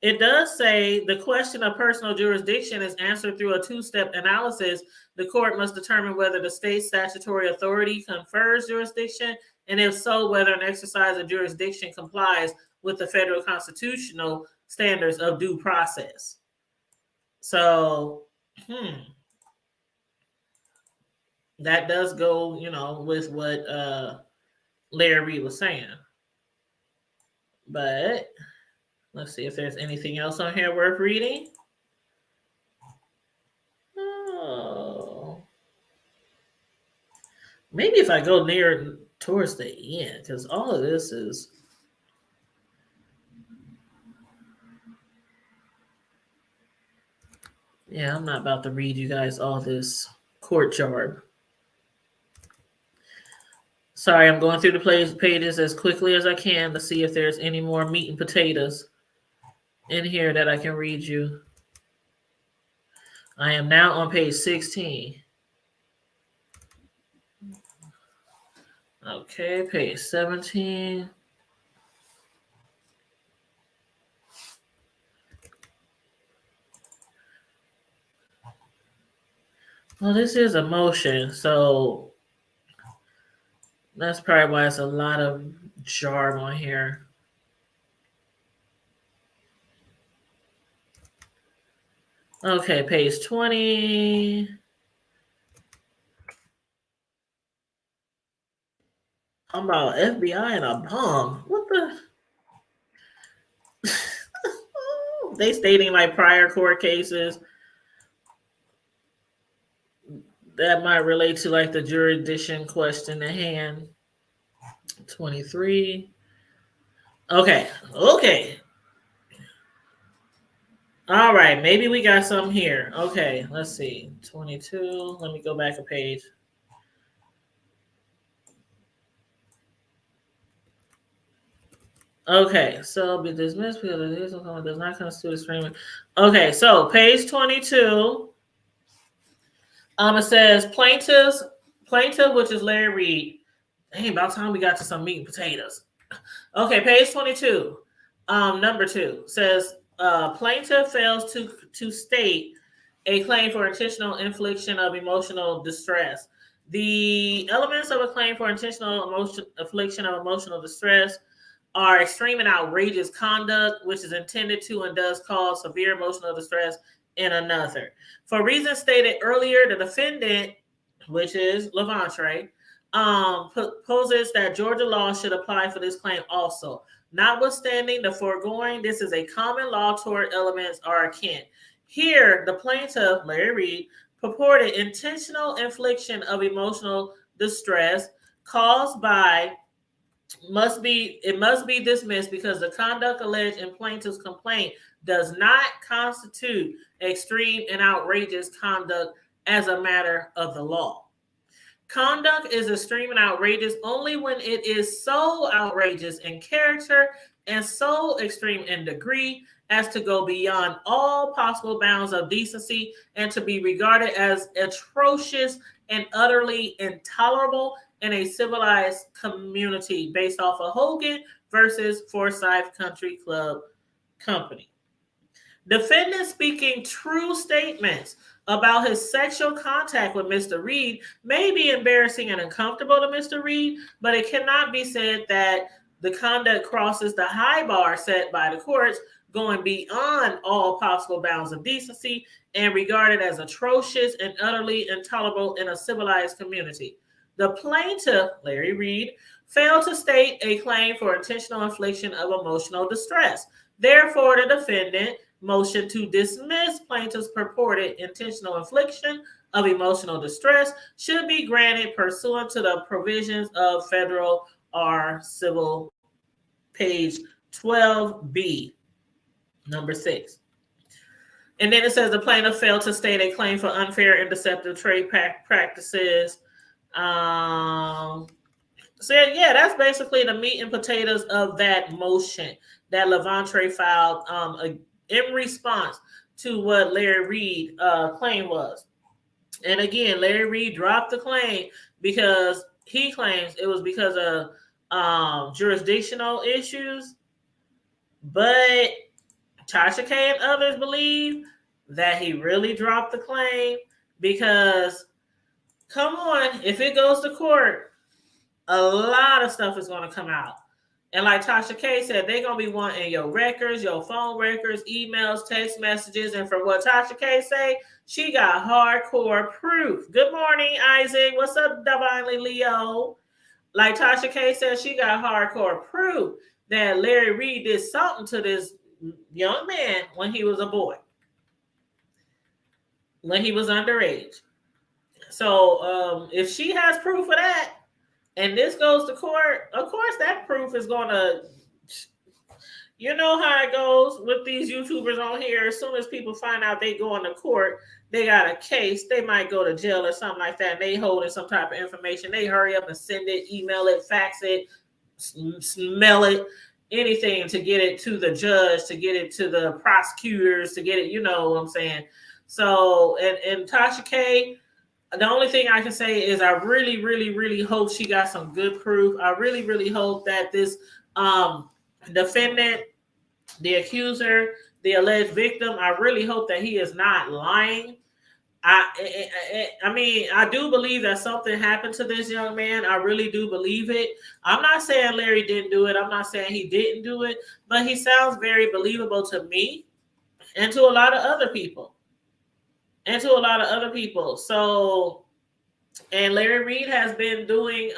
It does say the question of personal jurisdiction is answered through a 2-step analysis. The court must determine whether the state's statutory authority confers jurisdiction, and if so, whether an exercise of jurisdiction complies with the federal constitutional standards of due process. So, that does go, with what Larry Reid was saying. But let's see if there's anything else on here worth reading. Oh. Maybe if I go near towards the end, because all of this is... Yeah, I'm not about to read you guys all this court jarb. Sorry, I'm going through the pages as quickly as I can to see if there's any more meat and potatoes in here that I can read you. I am now on page 16. Okay, page 17. Well, this is a motion, so that's probably why it's a lot of jargon here. Okay, page 20. I'm about FBI and a bomb. What the? They stating like prior court cases that might relate to like the jurisdiction question at hand. 23. Okay. All right, maybe we got some here. Okay, let's see. 22. Let me go back a page. Okay, so be dismissed because it does not constitute a streaming. Okay, so page 22. It says plaintiff, which is Larry Reid. Hey, about time we got to some meat and potatoes. Okay, page 22. Number 2 says plaintiff fails to state a claim for intentional infliction of emotional distress. The elements of a claim for intentional infliction of emotional distress are extreme and outrageous conduct, which is intended to and does cause severe emotional distress in another. For reasons stated earlier, the defendant, which is Lavontrae, poses that Georgia law should apply for this claim also. Notwithstanding the foregoing, this is a common law tort elements are akin. Here, the plaintiff, Larry Reid, purported intentional infliction of emotional distress caused by must be dismissed because the conduct alleged in plaintiff's complaint does not constitute extreme and outrageous conduct as a matter of the law. Conduct is extreme and outrageous only when it is so outrageous in character and so extreme in degree as to go beyond all possible bounds of decency and to be regarded as atrocious and utterly intolerable in a civilized community, based off of Hogan versus Forsyth Country Club Company. Defendant speaking true statements about his sexual contact with Mr. Reid may be embarrassing and uncomfortable to Mr. Reid, but it cannot be said that the conduct crosses the high bar set by the courts, going beyond all possible bounds of decency and regarded as atrocious and utterly intolerable in a civilized community. The plaintiff, Larry Reid, failed to state a claim for intentional infliction of emotional distress. Therefore, the defendant motion to dismiss plaintiff's purported intentional infliction of emotional distress should be granted pursuant to the provisions of Federal R Civil page 12B, number 6. And then it says the plaintiff failed to state a claim for unfair and deceptive trade practices. So yeah, that's basically the meat and potatoes of that motion that Lavontrae filed in response to what Larry Reid claim was. And again, Larry Reid dropped the claim because he claims it was because of jurisdictional issues. But Tasha K and others believe that he really dropped the claim because, come on, if it goes to court, a lot of stuff is going to come out. And like Tasha K said, they're going to be wanting your records, your phone records, emails, text messages. And from what Tasha K say, she got hardcore proof. Good morning, Isaac. What's up, Divinely Leo? Like Tasha K said, she got hardcore proof that Larry Reid did something to this young man when he was a boy, when he was underage. So if she has proof of that, and this goes to court, of course that proof is going to, you know how it goes with these YouTubers on here. As soon as people find out they go into court, they got a case, they might go to jail or something like that, and they holding some type of information. They hurry up and send it, email it, fax it, smell it, anything to get it to the judge, to get it to the prosecutors, to get it, you know what I'm saying? So, and Tasha K, the only thing I can say is I really, really, really hope she got some good proof. I really, really hope that this defendant, the accuser, the alleged victim, I really hope that he is not lying. I mean, I do believe that something happened to this young man. I really do believe it. I'm not saying Larry didn't do it. I'm not saying he didn't do it, but he sounds very believable to me and to a lot of other people. So, and Larry Reid has been doing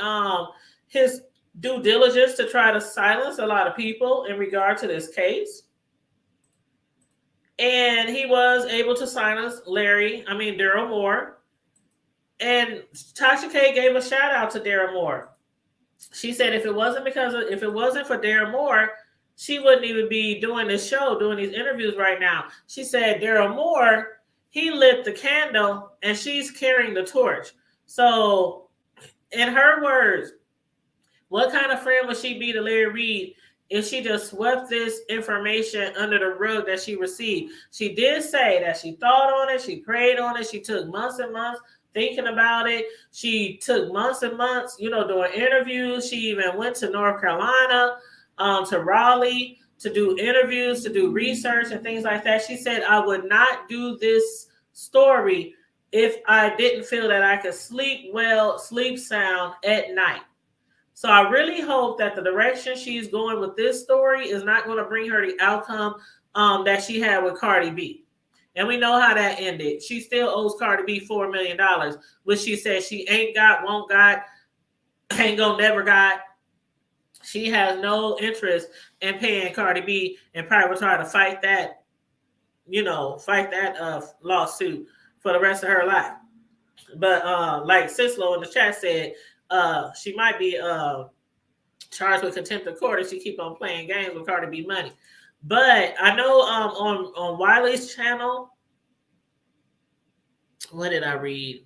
his due diligence to try to silence a lot of people in regard to this case. And he was able to silence Daryl Moore. And Tasha K gave a shout out to Daryl Moore. She said if it wasn't for Daryl Moore, she wouldn't even be doing this show, doing these interviews right now. She said Daryl Moore, he lit the candle and she's carrying the torch. So, in her words, what kind of friend would she be to Larry Reid if she just swept this information under the rug that she received? She did say that she thought on it, she prayed on it, she took months and months thinking about it. She took months and months, doing interviews. She even went to North Carolina, to Raleigh, to do interviews, to do research and things like that. She said, I would not do this story if I didn't feel that I could sleep well, sleep sound at night. So I really hope that the direction she's going with this story is not going to bring her the outcome that she had with Cardi B. And we know how that ended. She still owes Cardi B $4 million, which she says she ain't got, won't got, ain't gonna never got. She has no interest in paying Cardi B and probably will try to fight that lawsuit for the rest of her life. But like Sislo in the chat said, she might be charged with contempt of court if she keep on playing games with Cardi B money. But I know on Wiley's channel, what did I read?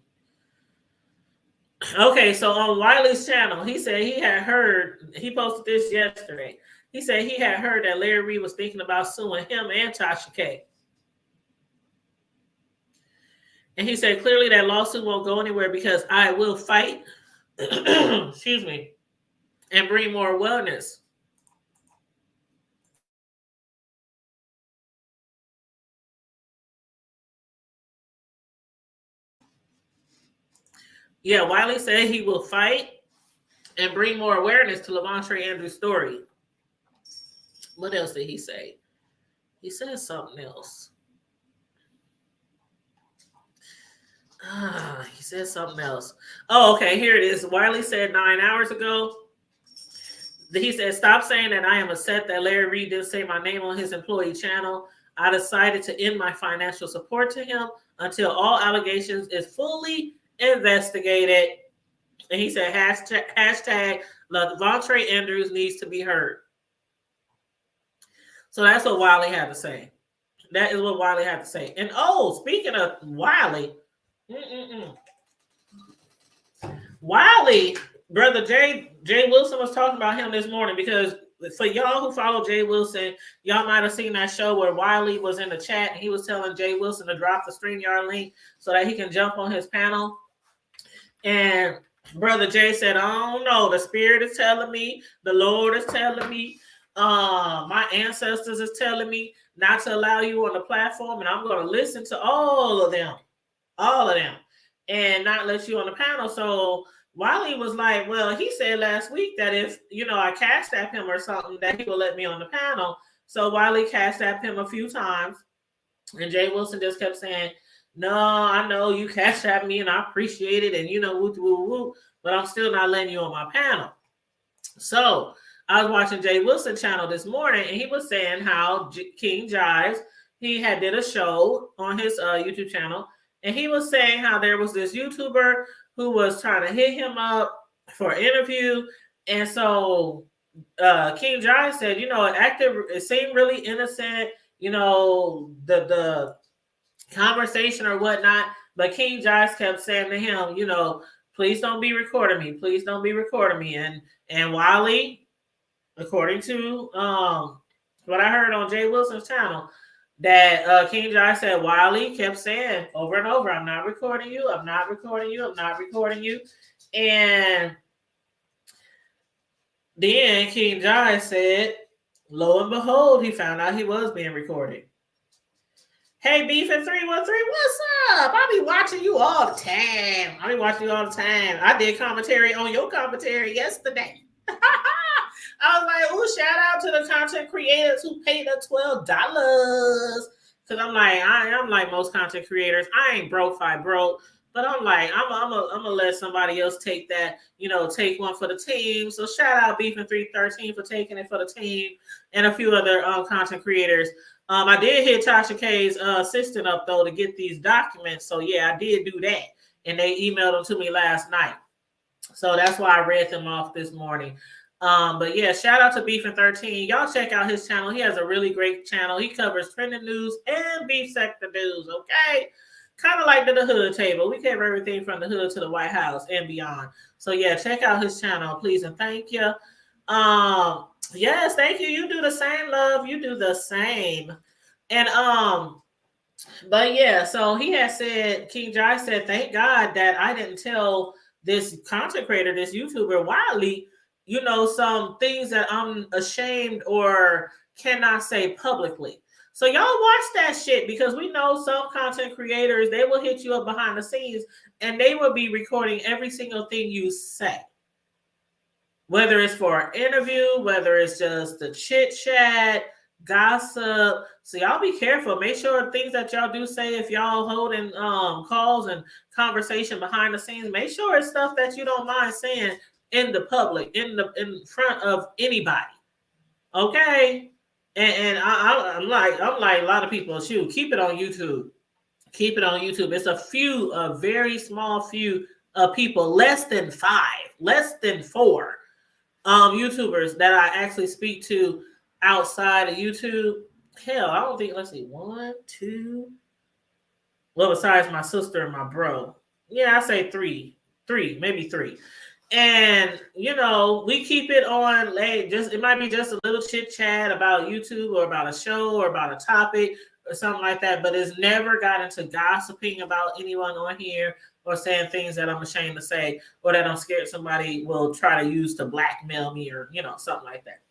Okay, so on Wiley's channel, he said he posted this yesterday. He said he had heard that Larry Reid was thinking about suing him and Tasha K. And he said clearly that lawsuit won't go anywhere because I will fight, excuse me, and bring more wellness. Yeah, Wiley said he will fight and bring more awareness to Lavontrae Andrews' story. What else did he say? He said something else. He said something else. Oh, okay, here it is. Wiley said 9 hours ago. He said, stop saying that I am upset that Larry Reid didn't say my name on his employee channel. I decided to end my financial support to him until all allegations is fully investigated. And he said, hashtag Lavontrae Andrews needs to be heard. So that's what Wiley had to say. That is what Wiley had to say. And speaking of Wiley, Wiley, brother Jay Wilson was talking about him this morning, because for y'all who follow Jay Wilson, y'all might have seen that show where Wiley was in the chat and he was telling Jay Wilson to drop the StreamYard link so that he can jump on his panel. And brother Jay said, I don't know, the Spirit is telling me, the Lord is telling me, my ancestors is telling me not to allow you on the platform, and I'm going to listen to all of them, and not let you on the panel. So Wiley was like, well, he said last week that if, I cashed at him or something, that he will let me on the panel. So Wiley cashed at him a few times, and Jay Wilson just kept saying, no, I know you cashed at me and I appreciate it, and woo, woo, woo, but I'm still not letting you on my panel. So I was watching Jay Wilson channel this morning, and he was saying how King Jives, he had did a show on his YouTube channel, and he was saying how there was this YouTuber who was trying to hit him up for an interview. And so King Jives said, it seemed really innocent, the conversation or whatnot. But King Jives kept saying to him, please don't be recording me. Please don't be recording me. And Wiley, according to what I heard on Jay Wilson's channel, that King Jives said Wiley kept saying over and over, I'm not recording you. I'm not recording you. I'm not recording you. And then King Jives said, lo and behold, he found out he was being recorded. Hey, Beef at 313, what's up? I be watching you all the time. I did commentary on your commentary yesterday. I was like, oh, shout out to the content creators who paid us $12. Because I'm like most content creators. I ain't broke if I broke. But I'm like, I'm gonna let somebody else take that, take one for the team. So shout out Beef and 313 for taking it for the team and a few other content creators. I did hit Tasha K's assistant up though to get these documents. So yeah, I did do that. And they emailed them to me last night. So that's why I read them off this morning. But yeah, shout out to Beef and 13. Y'all check out his channel. He has a really great channel. He covers trending news and beef sector news. Okay. Kind of like the hood table. We cover everything from the hood to the White House and beyond. So yeah, check out his channel, please, and thank you. Yes, thank you. You do the same, love. You do the same. And but yeah, so he had said, King Jai said, thank God that I didn't tell this content creator, this YouTuber Wiley, some things that I'm ashamed or cannot say publicly. So y'all watch that shit, because we know some content creators, they will hit you up behind the scenes and they will be recording every single thing you say. Whether it's for an interview, whether it's just the chit chat, gossip. So y'all be careful. Make sure things that y'all do say, if y'all holding calls and conversation behind the scenes, make sure it's stuff that you don't mind saying in the public, in front of anybody. Okay. And I'm like a lot of people, shoot, keep it on YouTube. Keep it on YouTube. It's a very small few of people, less than 5, less than 4 YouTubers that I actually speak to outside of YouTube. Hell, I don't think, let's see, 1, 2. Well, besides my sister and my bro. Yeah, I say 3, maybe 3. And we keep it on, like, it might be just a little chit chat about YouTube or about a show or about a topic or something like that, but it's never got into gossiping about anyone on here or saying things that I'm ashamed to say or that I'm scared somebody will try to use to blackmail me or something like that.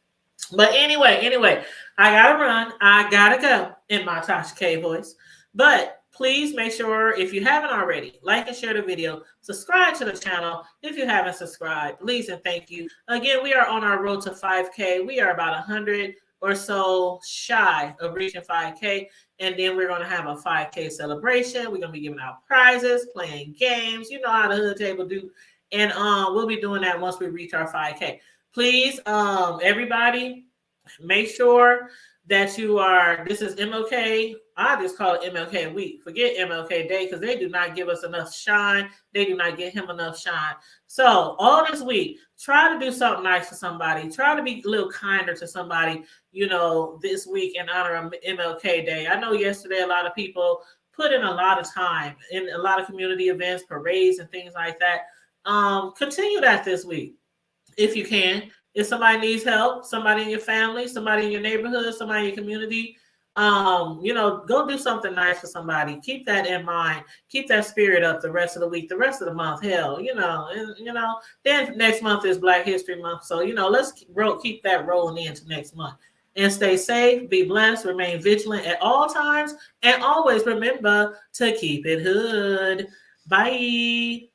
But anyway, I gotta run. I gotta go in my Tasha K voice. But please make sure, if you haven't already, like and share the video. Subscribe to the channel if you haven't subscribed. Please and thank you. Again, we are on our road to 5K. We are about 100 or so shy of reaching 5K. And then we're going to have a 5K celebration. We're going to be giving out prizes, playing games. You know how the hood table do. And we'll be doing that once we reach our 5K. Please, everybody, make sure that you are, this is MLK. I just call it MLK week. Forget MLK Day, because they do not give us enough shine. They do not get him enough shine. So all this week, try to do something nice for somebody. Try to be a little kinder to somebody, this week in honor of MLK Day. I know yesterday a lot of people put in a lot of time in a lot of community events, parades, and things like that. Continue that this week if you can. If somebody needs help, somebody in your family, somebody in your neighborhood, somebody in your community, go do something nice for somebody. Keep that in mind. Keep that spirit up the rest of the week, the rest of the month. Hell, then next month is Black History Month. So, let's keep that rolling into next month. And stay safe, be blessed, remain vigilant at all times, and always remember to keep it hood. Bye.